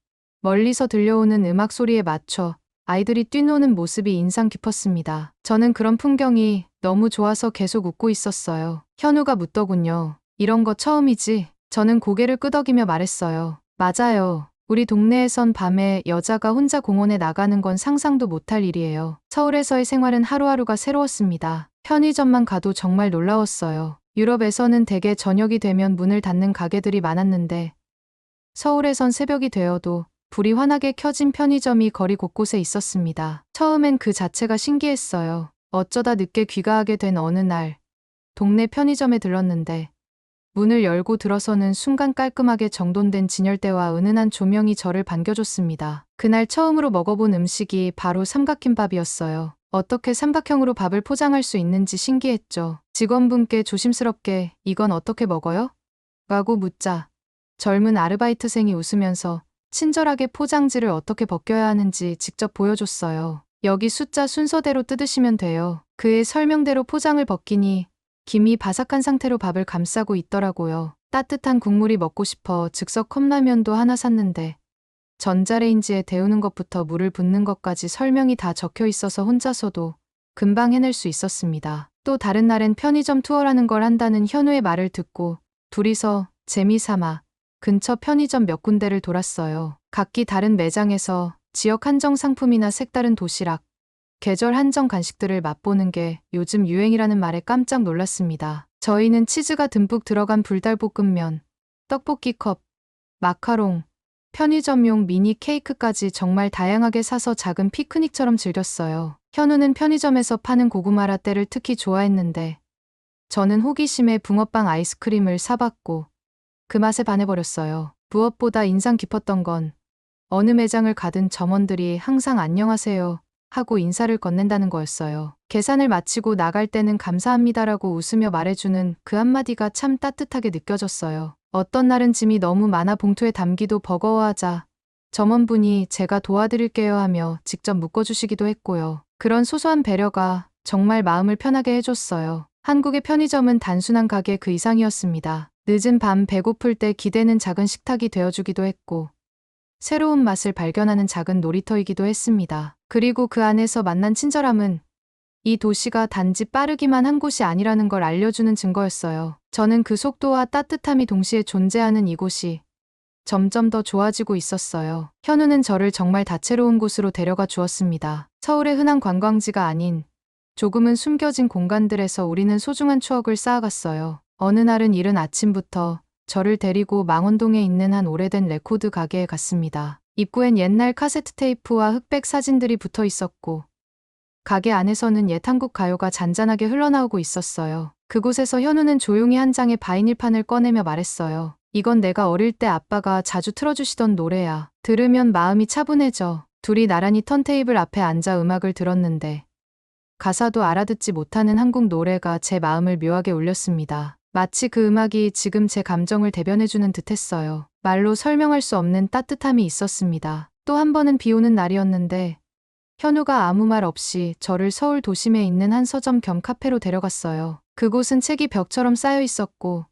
멀리서 들려오는 음악 소리에 맞춰 아이들이 뛰노는 모습이 인상 깊었습니다. 저는 그런 풍경이 너무 좋아서 계속 웃고 있었어요. 현우가 묻더군요. 이런 거 처음이지? 저는 고개를 끄덕이며 말했어요. 맞아요. 우리 동네에선 밤에 여자가 혼자 공원에 나가는 건 상상도 못할 일이에요. 서울에서의 생활은 하루하루가 새로웠습니다. 편의점만 가도 정말 놀라웠어요. 유럽에서는 대개 저녁이 되면 문을 닫는 가게들이 많았는데 서울에선 새벽이 되어도 불이 환하게 켜진 편의점이 거리 곳곳에 있었습니다. 처음엔 그 자체가 신기했어요. 어쩌다 늦게 귀가하게 된 어느 날 동네 편의점에 들렀는데 문을 열고 들어서는 순간 깔끔하게 정돈된 진열대와 은은한 조명이 저를 반겨줬습니다. 그날 처음으로 먹어본 음식이 바로 삼각김밥이었어요. 어떻게 삼각형으로 밥을 포장할 수 있는지 신기했죠. 직원분께 조심스럽게 이건 어떻게 먹어요? 라고 묻자 젊은 아르바이트생이 웃으면서 친절하게 포장지를 어떻게 벗겨야 하는지 직접 보여줬어요. 여기 숫자 순서대로 뜯으시면 돼요. 그의 설명대로 포장을 벗기니 김이 바삭한 상태로 밥을 감싸고 있더라고요. 따뜻한 국물이 먹고 싶어 즉석 컵라면도 하나 샀는데 전자레인지에 데우는 것부터 물을 붓는 것까지 설명이 다 적혀 있어서 혼자서도 금방 해낼 수 있었습니다. 또 다른 날엔 편의점 투어라는 걸 한다는 현우의 말을 듣고 둘이서 재미삼아 근처 편의점 몇 군데를 돌았어요. 각기 다른 매장에서 지역 한정 상품이나 색다른 도시락, 계절 한정 간식들을 맛보는 게 요즘 유행이라는 말에 깜짝 놀랐습니다. 저희는 치즈가 듬뿍 들어간 불달볶음면, 떡볶이컵, 마카롱, 편의점용 미니 케이크까지 정말 다양하게 사서 작은 피크닉처럼 즐겼어요. 현우는 편의점에서 파는 고구마 라떼를 특히 좋아했는데 저는 호기심에 붕어빵 아이스크림을 사봤고 그 맛에 반해버렸어요. 무엇보다 인상 깊었던 건 어느 매장을 가든 점원들이 항상 안녕하세요 하고 인사를 건넨다는 거였어요. 계산을 마치고 나갈 때는 감사합니다라고 웃으며 말해주는 그 한마디가 참 따뜻하게 느껴졌어요. 어떤 날은 짐이 너무 많아 봉투에 담기도 버거워하자 점원분이 제가 도와드릴게요 하며 직접 묶어주시기도 했고요. 그런 소소한 배려가 정말 마음을 편하게 해줬어요. 한국의 편의점은 단순한 가게 그 이상이었습니다. 늦은 밤 배고플 때 기대는 작은 식탁이 되어주기도 했고 새로운 맛을 발견하는 작은 놀이터이기도 했습니다. 그리고 그 안에서 만난 친절함은 이 도시가 단지 빠르기만 한 곳이 아니라는 걸 알려주는 증거였어요. 저는 그 속도와 따뜻함이 동시에 존재하는 이곳이 점점 더 좋아지고 있었어요. 현우는 저를 정말 다채로운 곳으로 데려가 주었습니다. 서울의 흔한 관광지가 아닌 조금은 숨겨진 공간들에서 우리는 소중한 추억을 쌓아갔어요. 어느 날은 이른 아침부터 저를 데리고 망원동에 있는 한 오래된 레코드 가게에 갔습니다. 입구엔 옛날 카세트 테이프와 흑백 사진들이 붙어 있었고 가게 안에서는 옛 한국 가요가 잔잔하게 흘러나오고 있었어요. 그곳에서 현우는 조용히 한 장의 바이닐판을 꺼내며 말했어요. 이건 내가 어릴 때 아빠가 자주 틀어주시던 노래야. 들으면 마음이 차분해져. 둘이 나란히 턴테이블 앞에 앉아 음악을 들었는데 가사도 알아듣지 못하는 한국 노래가 제 마음을 묘하게 울렸습니다. 마치 그 음악이 지금 제 감정을 대변해주는 듯했어요. 말로 설명할 수 없는 따뜻함이 있었습니다. 또 한 번은 비 오는 날이었는데 현우가 아무 말 없이 저를 서울 도심에 있는 한 서점 겸 카페로 데려갔어요. 그곳은 책이 벽처럼 쌓여 있었고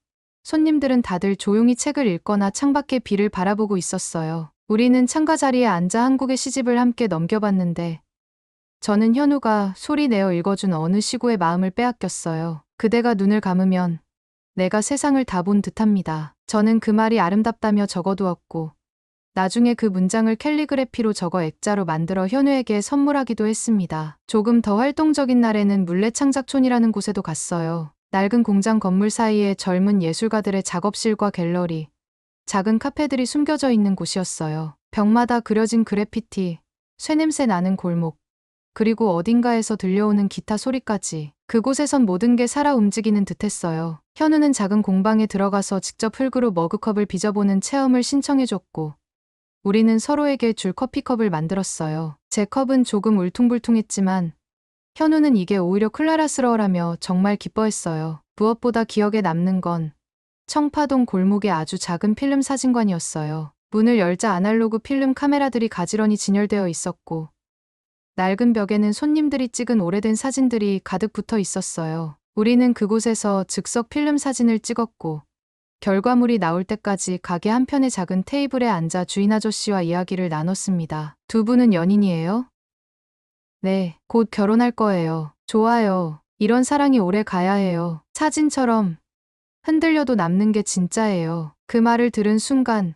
손님들은 다들 조용히 책을 읽거나 창밖의 비를 바라보고 있었어요. 우리는 창가 자리에 앉아 한국의 시집을 함께 넘겨봤는데 저는 현우가 소리 내어 읽어준 어느 시구의 마음을 빼앗겼어요. 그대가 눈을 감으면 내가 세상을 다 본 듯합니다. 저는 그 말이 아름답다며 적어두었고 나중에 그 문장을 캘리그래피로 적어 액자로 만들어 현우에게 선물하기도 했습니다. 조금 더 활동적인 날에는 물레창작촌이라는 곳에도 갔어요. 낡은 공장 건물 사이에 젊은 예술가들의 작업실과 갤러리, 작은 카페들이 숨겨져 있는 곳이었어요. 벽마다 그려진 그래피티, 쇠냄새 나는 골목, 그리고 어딘가에서 들려오는 기타 소리까지. 그곳에선 모든 게 살아 움직이는 듯했어요. 현우는 작은 공방에 들어가서 직접 흙으로 머그컵을 빚어보는 체험을 신청해줬고 우리는 서로에게 줄 커피컵을 만들었어요. 제 컵은 조금 울퉁불퉁했지만 현우는 이게 오히려 클라라스러워라며 정말 기뻐했어요. 무엇보다 기억에 남는 건 청파동 골목의 아주 작은 필름 사진관이었어요. 문을 열자 아날로그 필름 카메라들이 가지런히 진열되어 있었고 낡은 벽에는 손님들이 찍은 오래된 사진들이 가득 붙어 있었어요. 우리는 그곳에서 즉석 필름 사진을 찍었고 결과물이 나올 때까지 가게 한편의 작은 테이블에 앉아 주인 아저씨와 이야기를 나눴습니다. 두 분은 연인이에요? 네, 곧 결혼할 거예요. 좋아요. 이런 사랑이 오래 가야 해요. 사진처럼 흔들려도 남는 게 진짜예요. 그 말을 들은 순간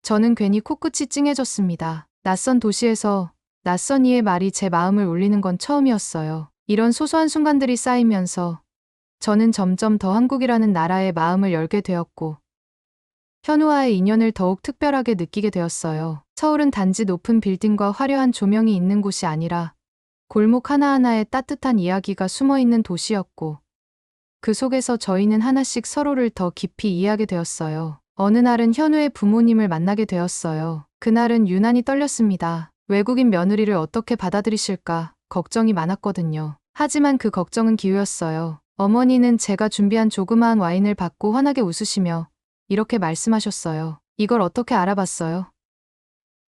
저는 괜히 코끝이 찡해졌습니다. 낯선 도시에서 낯선 이의 말이 제 마음을 울리는 건 처음이었어요. 이런 소소한 순간들이 쌓이면서 저는 점점 더 한국이라는 나라에 마음을 열게 되었고 현우와의 인연을 더욱 특별하게 느끼게 되었어요. 서울은 단지 높은 빌딩과 화려한 조명이 있는 곳이 아니라 골목 하나하나에 따뜻한 이야기가 숨어있는 도시였고 그 속에서 저희는 하나씩 서로를 더 깊이 이해하게 되었어요. 어느 날은 현우의 부모님을 만나게 되었어요. 그날은 유난히 떨렸습니다. 외국인 며느리를 어떻게 받아들이실까 걱정이 많았거든요. 하지만 그 걱정은 기우였어요. 어머니는 제가 준비한 조그마한 와인을 받고 환하게 웃으시며 이렇게 말씀하셨어요. 이걸 어떻게 알아봤어요?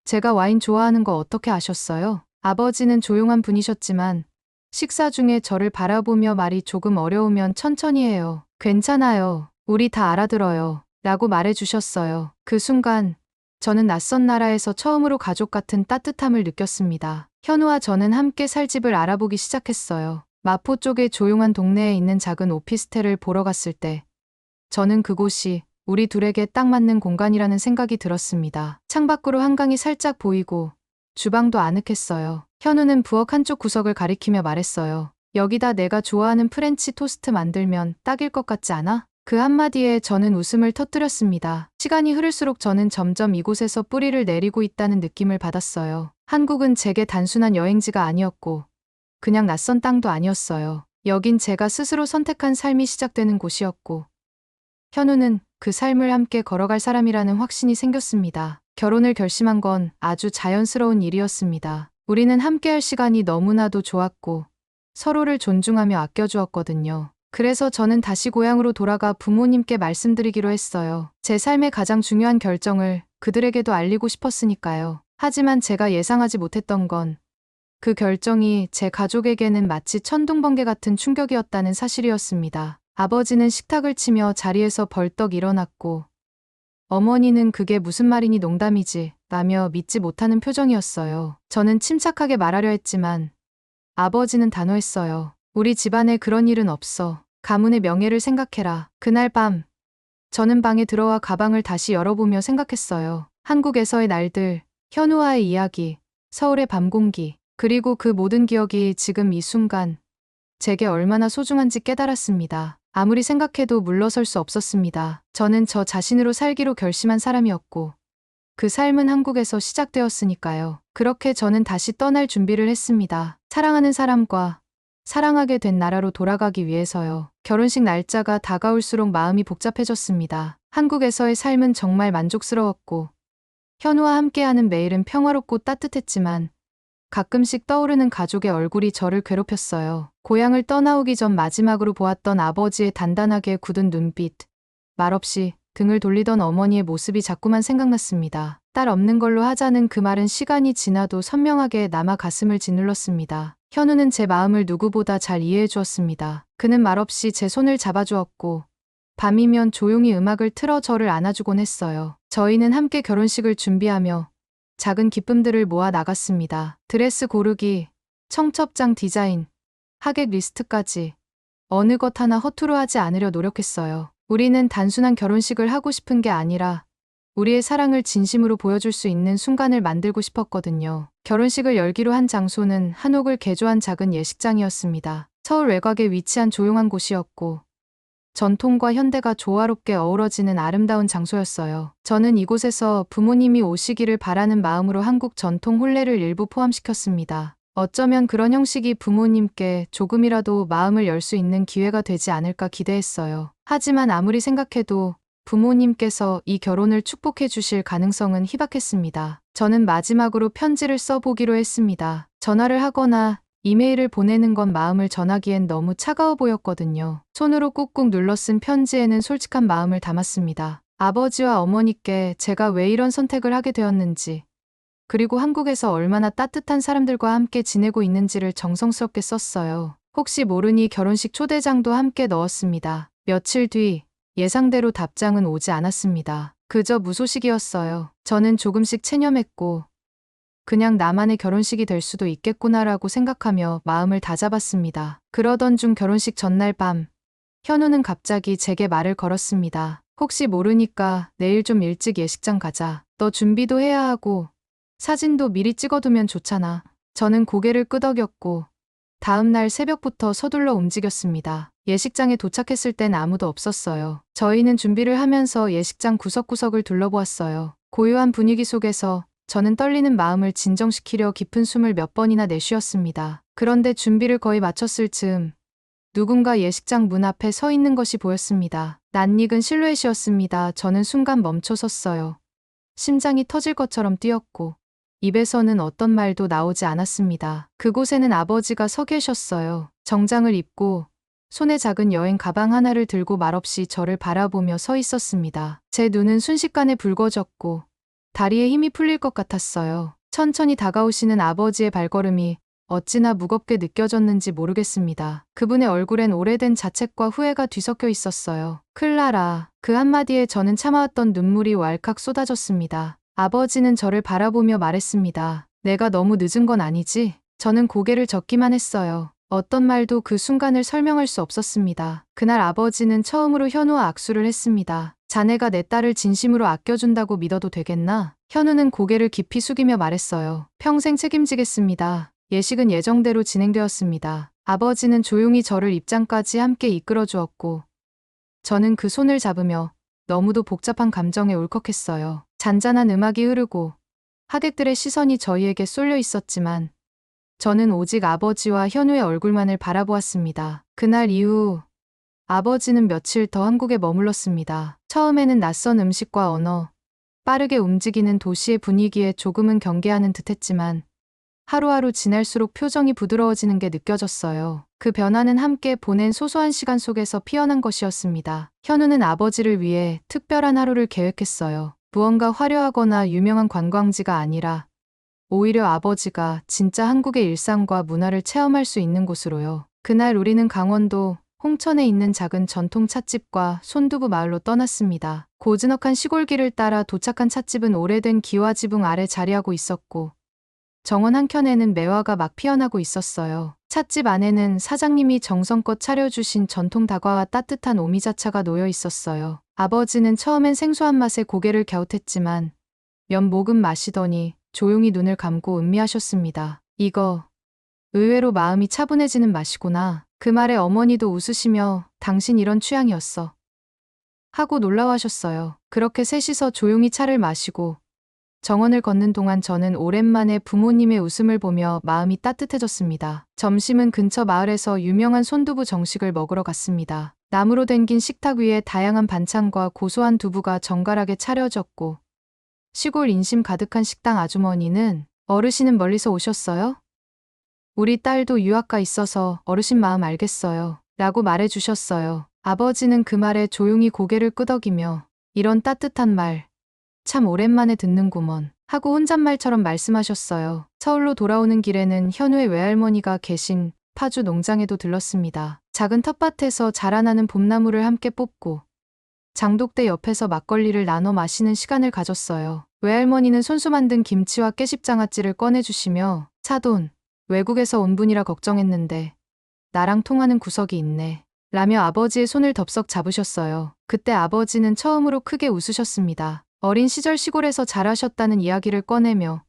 제가 와인 좋아하는 거 어떻게 아셨어요? 아버지는 조용한 분이셨지만 식사 중에 저를 바라보며 말이 조금 어려우면 천천히 해요. 괜찮아요. 우리 다 알아들어요. 라고 말해주셨어요. 그 순간 저는 낯선 나라에서 처음으로 가족 같은 따뜻함을 느꼈습니다. 현우와 저는 함께 살 집을 알아보기 시작했어요. 마포 쪽의 조용한 동네에 있는 작은 오피스텔을 보러 갔을 때 저는 그곳이 우리 둘에게 딱 맞는 공간이라는 생각이 들었습니다. 창밖으로 한강이 살짝 보이고 주방도 아늑했어요. 현우는 부엌 한쪽 구석을 가리키며 말했어요. 여기다 내가 좋아하는 프렌치 토스트 만들면 딱일 것 같지 않아? 그 한마디에 저는 웃음을 터뜨렸습니다. 시간이 흐를수록 저는 점점 이곳에서 뿌리를 내리고 있다는 느낌을 받았어요. 한국은 제게 단순한 여행지가 아니었고 그냥 낯선 땅도 아니었어요. 여긴 제가 스스로 선택한 삶이 시작되는 곳이었고 현우는 그 삶을 함께 걸어갈 사람이라는 확신이 생겼습니다. 결혼을 결심한 건 아주 자연스러운 일이었습니다. 우리는 함께할 시간이 너무나도 좋았고 서로를 존중하며 아껴주었거든요. 그래서 저는 다시 고향으로 돌아가 부모님께 말씀드리기로 했어요. 제 삶의 가장 중요한 결정을 그들에게도 알리고 싶었으니까요. 하지만 제가 예상하지 못했던 건 그 결정이 제 가족에게는 마치 천둥번개 같은 충격이었다는 사실이었습니다. 아버지는 식탁을 치며 자리에서 벌떡 일어났고 어머니는 그게 무슨 말이니 농담이지 라며 믿지 못하는 표정이었어요. 저는 침착하게 말하려 했지만 아버지는 단호했어요. 우리 집안에 그런 일은 없어. 가문의 명예를 생각해라. 그날 밤 저는 방에 들어와 가방을 다시 열어보며 생각했어요. 한국에서의 날들, 현우와의 이야기, 서울의 밤 공기, 그리고 그 모든 기억이 지금 이 순간 제게 얼마나 소중한지 깨달았습니다. 아무리 생각해도 물러설 수 없었습니다. 저는 저 자신으로 살기로 결심한 사람이었고 그 삶은 한국에서 시작되었으니까요. 그렇게 저는 다시 떠날 준비를 했습니다. 사랑하는 사람과 사랑하게 된 나라로 돌아가기 위해서요. 결혼식 날짜가 다가올수록 마음이 복잡해졌습니다. 한국에서의 삶은 정말 만족스러웠고 현우와 함께하는 매일은 평화롭고 따뜻했지만 가끔씩 떠오르는 가족의 얼굴이 저를 괴롭혔어요. 고향을 떠나오기 전 마지막으로 보았던 아버지의 단단하게 굳은 눈빛, 말없이 등을 돌리던 어머니의 모습이 자꾸만 생각났습니다. 딸 없는 걸로 하자는 그 말은 시간이 지나도 선명하게 남아 가슴을 짓눌렀습니다. 현우는 제 마음을 누구보다 잘 이해해 주었습니다. 그는 말없이 제 손을 잡아주었고 밤이면 조용히 음악을 틀어 저를 안아주곤 했어요. 저희는 함께 결혼식을 준비하며 작은 기쁨들을 모아 나갔습니다. 드레스 고르기, 청첩장 디자인, 하객 리스트까지 어느 것 하나 허투루 하지 않으려 노력했어요. 우리는 단순한 결혼식을 하고 싶은 게 아니라 우리의 사랑을 진심으로 보여줄 수 있는 순간을 만들고 싶었거든요. 결혼식을 열기로 한 장소는 한옥을 개조한 작은 예식장이었습니다. 서울 외곽에 위치한 조용한 곳이었고 전통과 현대가 조화롭게 어우러지는 아름다운 장소였어요. 저는 이곳에서 부모님이 오시기를 바라는 마음으로 한국 전통 혼례를 일부 포함시켰습니다. 어쩌면 그런 형식이 부모님께 조금이라도 마음을 열 수 있는 기회가 되지 않을까 기대했어요. 하지만 아무리 생각해도 부모님께서 이 결혼을 축복해 주실 가능성은 희박했습니다. 저는 마지막으로 편지를 써보기로 했습니다. 전화를 하거나 이메일을 보내는 건 마음을 전하기엔 너무 차가워 보였거든요. 손으로 꾹꾹 눌러 쓴 편지에는 솔직한 마음을 담았습니다. 아버지와 어머니께 제가 왜 이런 선택을 하게 되었는지, 그리고 한국에서 얼마나 따뜻한 사람들과 함께 지내고 있는지를 정성스럽게 썼어요. 혹시 모르니 결혼식 초대장도 함께 넣었습니다. 며칠 뒤 예상대로 답장은 오지 않았습니다. 그저 무소식이었어요. 저는 조금씩 체념했고 그냥 나만의 결혼식이 될 수도 있겠구나라고 생각하며 마음을 다잡았습니다. 그러던 중 결혼식 전날 밤, 현우는 갑자기 제게 말을 걸었습니다. 혹시 모르니까 내일 좀 일찍 예식장 가자. 너 준비도 해야 하고 사진도 미리 찍어두면 좋잖아. 저는 고개를 끄덕였고 다음 날 새벽부터 서둘러 움직였습니다. 예식장에 도착했을 땐 아무도 없었어요. 저희는 준비를 하면서 예식장 구석구석을 둘러보았어요. 고요한 분위기 속에서 저는 떨리는 마음을 진정시키려 깊은 숨을 몇 번이나 내쉬었습니다. 그런데 준비를 거의 마쳤을 즈음 누군가 예식장 문 앞에 서 있는 것이 보였습니다. 낯익은 실루엣이었습니다. 저는 순간 멈춰 섰어요. 심장이 터질 것처럼 뛰었고 입에서는 어떤 말도 나오지 않았습니다. 그곳에는 아버지가 서 계셨어요. 정장을 입고 손에 작은 여행 가방 하나를 들고 말없이 저를 바라보며 서 있었습니다. 제 눈은 순식간에 붉어졌고 다리에 힘이 풀릴 것 같았어요. 천천히 다가오시는 아버지의 발걸음이 어찌나 무겁게 느껴졌는지 모르겠습니다. 그분의 얼굴엔 오래된 자책과 후회가 뒤섞여 있었어요. 클라라, 그 한마디에 저는 참아왔던 눈물이 왈칵 쏟아졌습니다. 아버지는 저를 바라보며 말했습니다. 내가 너무 늦은 건 아니지? 저는 고개를 젓기만 했어요. 어떤 말도 그 순간을 설명할 수 없었습니다. 그날 아버지는 처음으로 현우와 악수를 했습니다. 자네가 내 딸을 진심으로 아껴준다고 믿어도 되겠나? 현우는 고개를 깊이 숙이며 말했어요. 평생 책임지겠습니다. 예식은 예정대로 진행되었습니다. 아버지는 조용히 저를 입장까지 함께 이끌어 주었고, 저는 그 손을 잡으며 너무도 복잡한 감정에 울컥했어요. 잔잔한 음악이 흐르고 하객들의 시선이 저희에게 쏠려 있었지만 저는 오직 아버지와 현우의 얼굴만을 바라보았습니다. 그날 이후 아버지는 며칠 더 한국에 머물렀습니다. 처음에는 낯선 음식과 언어, 빠르게 움직이는 도시의 분위기에 조금은 경계하는 듯했지만 하루하루 지날수록 표정이 부드러워지는 게 느껴졌어요. 그 변화는 함께 보낸 소소한 시간 속에서 피어난 것이었습니다. 현우는 아버지를 위해 특별한 하루를 계획했어요. 무언가 화려하거나 유명한 관광지가 아니라 오히려 아버지가 진짜 한국의 일상과 문화를 체험할 수 있는 곳으로요. 그날 우리는 강원도 홍천에 있는 작은 전통 찻집과 손두부 마을로 떠났습니다. 고즈넉한 시골길을 따라 도착한 찻집은 오래된 기와 지붕 아래 자리하고 있었고 정원 한켠에는 매화가 막 피어나고 있었어요. 찻집 안에는 사장님이 정성껏 차려주신 전통 다과와 따뜻한 오미자차가 놓여 있었어요. 아버지는 처음엔 생소한 맛에 고개를 갸웃했지만 몇 모금 마시더니 조용히 눈을 감고 음미하셨습니다. 이거 의외로 마음이 차분해지는 맛이구나. 그 말에 어머니도 웃으시며 당신 이런 취향이었어 하고 놀라워하셨어요. 그렇게 셋이서 조용히 차를 마시고 정원을 걷는 동안 저는 오랜만에 부모님의 웃음을 보며 마음이 따뜻해졌습니다. 점심은 근처 마을에서 유명한 손두부 정식을 먹으러 갔습니다. 나무로 댕긴 식탁 위에 다양한 반찬과 고소한 두부가 정갈하게 차려졌고 시골 인심 가득한 식당 아주머니는 어르신은 멀리서 오셨어요? 우리 딸도 유학가 있어서 어르신 마음 알겠어요. 라고 말해주셨어요. 아버지는 그 말에 조용히 고개를 끄덕이며 이런 따뜻한 말 참 오랜만에 듣는구먼 하고 혼잣말처럼 말씀하셨어요. 서울로 돌아오는 길에는 현우의 외할머니가 계신 파주 농장에도 들렀습니다. 작은 텃밭에서 자라나는 봄나무를 함께 뽑고 장독대 옆에서 막걸리를 나눠 마시는 시간을 가졌어요. 외할머니는 손수 만든 김치와 깨십장아찌를 꺼내주시며 사돈, 외국에서 온 분이라 걱정했는데 나랑 통하는 구석이 있네 라며 아버지의 손을 덥석 잡으셨어요. 그때 아버지는 처음으로 크게 웃으셨습니다. 어린 시절 시골에서 자라셨다는 이야기를 꺼내며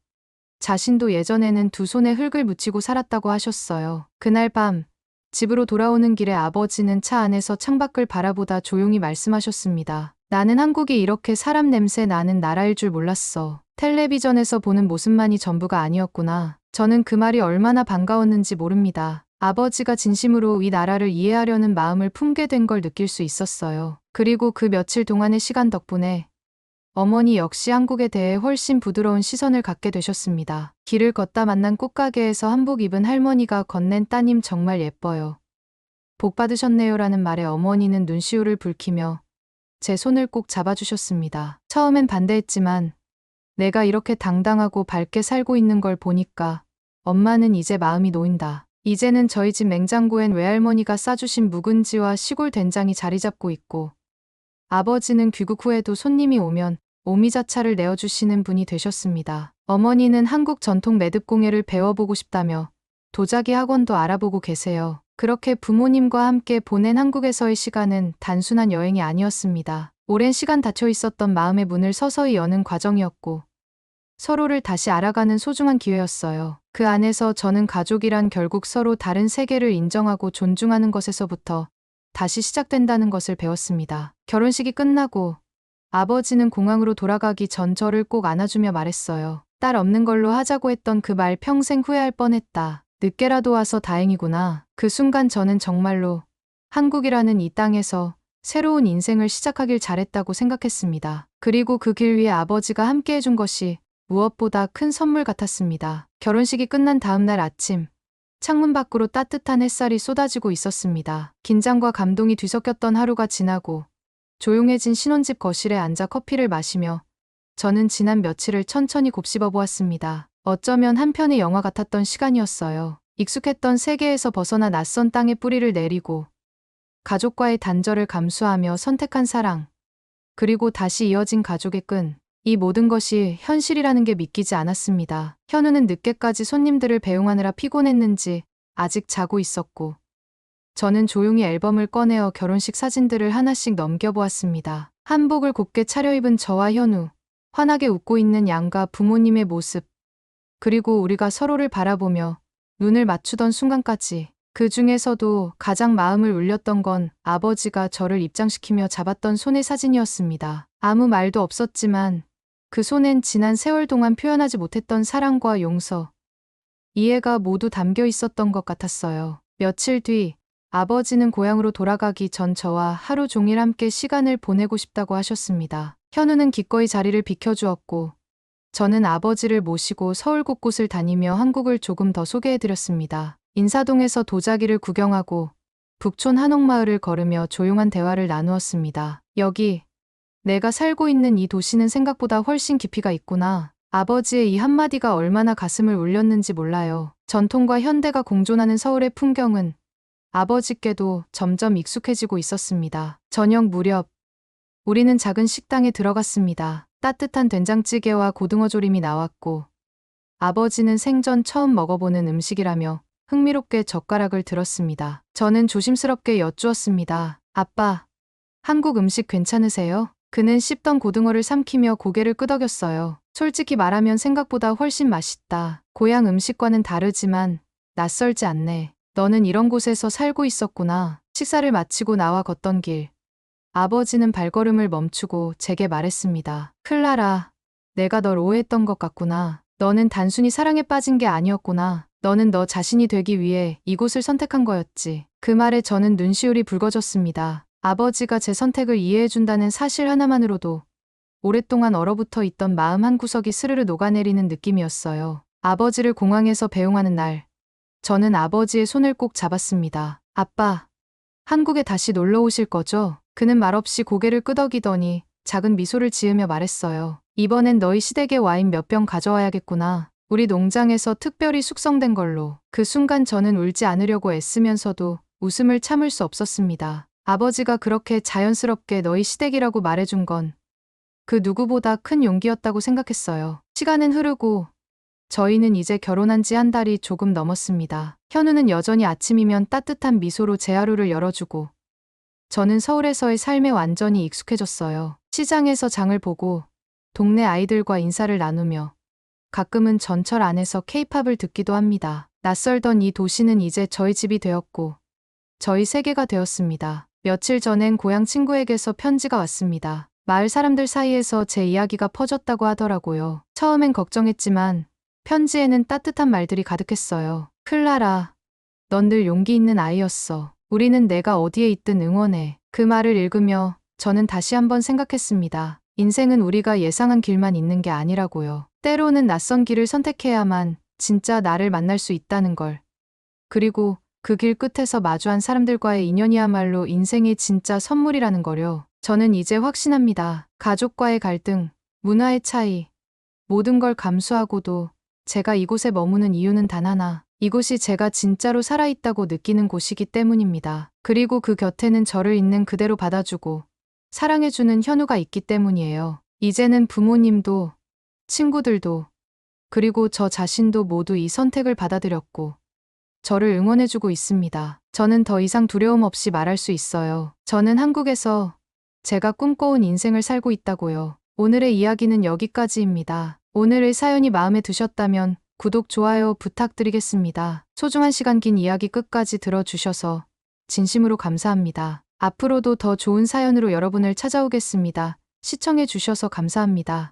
자신도 예전에는 두 손에 흙을 묻히고 살았다고 하셨어요. 그날 밤 집으로 돌아오는 길에 아버지는 차 안에서 창밖을 바라보다 조용히 말씀하셨습니다. 나는 한국이 이렇게 사람 냄새 나는 나라일 줄 몰랐어. 텔레비전에서 보는 모습만이 전부가 아니었구나. 저는 그 말이 얼마나 반가웠는지 모릅니다. 아버지가 진심으로 이 나라를 이해하려는 마음을 품게 된 걸 느낄 수 있었어요. 그리고 그 며칠 동안의 시간 덕분에 어머니 역시 한국에 대해 훨씬 부드러운 시선을 갖게 되셨습니다. 길을 걷다 만난 꽃가게에서 한복 입은 할머니가 건넨 따님 정말 예뻐요. 복 받으셨네요라는 말에 어머니는 눈시울을 붉히며 제 손을 꼭 잡아주셨습니다. 처음엔 반대했지만 내가 이렇게 당당하고 밝게 살고 있는 걸 보니까 엄마는 이제 마음이 놓인다. 이제는 저희 집 냉장고엔 외할머니가 싸주신 묵은지와 시골 된장이 자리 잡고 있고 아버지는 귀국 후에도 손님이 오면 오미자차를 내어주시는 분이 되셨습니다. 어머니는 한국 전통 매듭공예를 배워보고 싶다며 도자기 학원도 알아보고 계세요. 그렇게 부모님과 함께 보낸 한국에서의 시간은 단순한 여행이 아니었습니다. 오랜 시간 닫혀 있었던 마음의 문을 서서히 여는 과정이었고 서로를 다시 알아가는 소중한 기회였어요. 그 안에서 저는 가족이란 결국 서로 다른 세계를 인정하고 존중하는 것에서부터 다시 시작된다는 것을 배웠습니다. 결혼식이 끝나고 아버지는 공항으로 돌아가기 전 저를 꼭 안아주며 말했어요. 딸 없는 걸로 하자고 했던 그 말 평생 후회할 뻔했다. 늦게라도 와서 다행이구나. 그 순간 저는 정말로 한국이라는 이 땅에서 새로운 인생을 시작하길 잘했다고 생각했습니다. 그리고 그 길 위에 아버지가 함께 해준 것이 무엇보다 큰 선물 같았습니다. 결혼식이 끝난 다음 날 아침 창문 밖으로 따뜻한 햇살이 쏟아지고 있었습니다. 긴장과 감동이 뒤섞였던 하루가 지나고 조용해진 신혼집 거실에 앉아 커피를 마시며 저는 지난 며칠을 천천히 곱씹어 보았습니다. 어쩌면 한 편의 영화 같았던 시간이었어요. 익숙했던 세계에서 벗어나 낯선 땅에 뿌리를 내리고 가족과의 단절을 감수하며 선택한 사랑, 그리고 다시 이어진 가족의 끈. 이 모든 것이 현실이라는 게 믿기지 않았습니다. 현우는 늦게까지 손님들을 배웅하느라 피곤했는지 아직 자고 있었고, 저는 조용히 앨범을 꺼내어 결혼식 사진들을 하나씩 넘겨보았습니다. 한복을 곱게 차려입은 저와 현우, 환하게 웃고 있는 양가 부모님의 모습, 그리고 우리가 서로를 바라보며 눈을 맞추던 순간까지. 그 중에서도 가장 마음을 울렸던 건 아버지가 저를 입장시키며 잡았던 손의 사진이었습니다. 아무 말도 없었지만 그 손엔 지난 세월 동안 표현하지 못했던 사랑과 용서, 이해가 모두 담겨 있었던 것 같았어요. 며칠 뒤 아버지는 고향으로 돌아가기 전 저와 하루 종일 함께 시간을 보내고 싶다고 하셨습니다. 현우는 기꺼이 자리를 비켜주었고, 저는 아버지를 모시고 서울 곳곳을 다니며 한국을 조금 더 소개해드렸습니다. 인사동에서 도자기를 구경하고 북촌 한옥마을을 걸으며 조용한 대화를 나누었습니다. 여기, 내가 살고 있는 이 도시는 생각보다 훨씬 깊이가 있구나. 아버지의 이 한마디가 얼마나 가슴을 울렸는지 몰라요. 전통과 현대가 공존하는 서울의 풍경은 아버지께도 점점 익숙해지고 있었습니다. 저녁 무렵, 우리는 작은 식당에 들어갔습니다. 따뜻한 된장찌개와 고등어 조림이 나왔고, 아버지는 생전 처음 먹어보는 음식이라며 흥미롭게 젓가락을 들었습니다. 저는 조심스럽게 여쭈었습니다. 아빠, 한국 음식 괜찮으세요? 그는 씹던 고등어를 삼키며 고개를 끄덕였어요. 솔직히 말하면 생각보다 훨씬 맛있다. 고향 음식과는 다르지만 낯설지 않네. 너는 이런 곳에서 살고 있었구나. 식사를 마치고 나와 걷던 길, 아버지는 발걸음을 멈추고 제게 말했습니다. 클라라, 내가 널 오해했던 것 같구나. 너는 단순히 사랑에 빠진 게 아니었구나. 너는 너 자신이 되기 위해 이곳을 선택한 거였지. 그 말에 저는 눈시울이 붉어졌습니다. 아버지가 제 선택을 이해해준다는 사실 하나만으로도 오랫동안 얼어붙어 있던 마음 한구석이 스르르 녹아내리는 느낌이었어요. 아버지를 공항에서 배웅하는 날, 저는 아버지의 손을 꼭 잡았습니다. 아빠, 한국에 다시 놀러 오실 거죠? 그는 말없이 고개를 끄덕이더니 작은 미소를 지으며 말했어요. 이번엔 너희 시댁의 와인 몇 병 가져와야겠구나. 우리 농장에서 특별히 숙성된 걸로. 그 순간 저는 울지 않으려고 애쓰면서도 웃음을 참을 수 없었습니다. 아버지가 그렇게 자연스럽게 너희 시댁이라고 말해준 건 그 누구보다 큰 용기였다고 생각했어요. 시간은 흐르고 저희는 이제 결혼한 지 한 달이 조금 넘었습니다. 현우는 여전히 아침이면 따뜻한 미소로 제 하루를 열어주고, 저는 서울에서의 삶에 완전히 익숙해졌어요. 시장에서 장을 보고 동네 아이들과 인사를 나누며 가끔은 전철 안에서 케이팝을 듣기도 합니다. 낯설던 이 도시는 이제 저희 집이 되었고 저희 세계가 되었습니다. 며칠 전엔 고향 친구에게서 편지가 왔습니다. 마을 사람들 사이에서 제 이야기가 퍼졌다고 하더라고요. 처음엔 걱정했지만 편지에는 따뜻한 말들이 가득했어요. 클라라, 넌 늘 용기 있는 아이였어. 우리는 내가 어디에 있든 응원해. 그 말을 읽으며 저는 다시 한번 생각했습니다. 인생은 우리가 예상한 길만 있는 게 아니라고요. 때로는 낯선 길을 선택해야만 진짜 나를 만날 수 있다는 걸. 그리고 그 길 끝에서 마주한 사람들과의 인연이야말로 인생의 진짜 선물이라는 거요. 저는 이제 확신합니다. 가족과의 갈등, 문화의 차이, 모든 걸 감수하고도 제가 이곳에 머무는 이유는 단 하나. 이곳이 제가 진짜로 살아있다고 느끼는 곳이기 때문입니다. 그리고 그 곁에는 저를 있는 그대로 받아주고 사랑해주는 현우가 있기 때문이에요. 이제는 부모님도, 친구들도, 그리고 저 자신도 모두 이 선택을 받아들였고 저를 응원해주고 있습니다. 저는 더 이상 두려움 없이 말할 수 있어요. 저는 한국에서 제가 꿈꿔온 인생을 살고 있다고요. 오늘의 이야기는 여기까지입니다. 오늘의 사연이 마음에 드셨다면 구독, 좋아요 부탁드리겠습니다. 소중한 시간 긴 이야기 끝까지 들어주셔서 진심으로 감사합니다. 앞으로도 더 좋은 사연으로 여러분을 찾아오겠습니다. 시청해주셔서 감사합니다.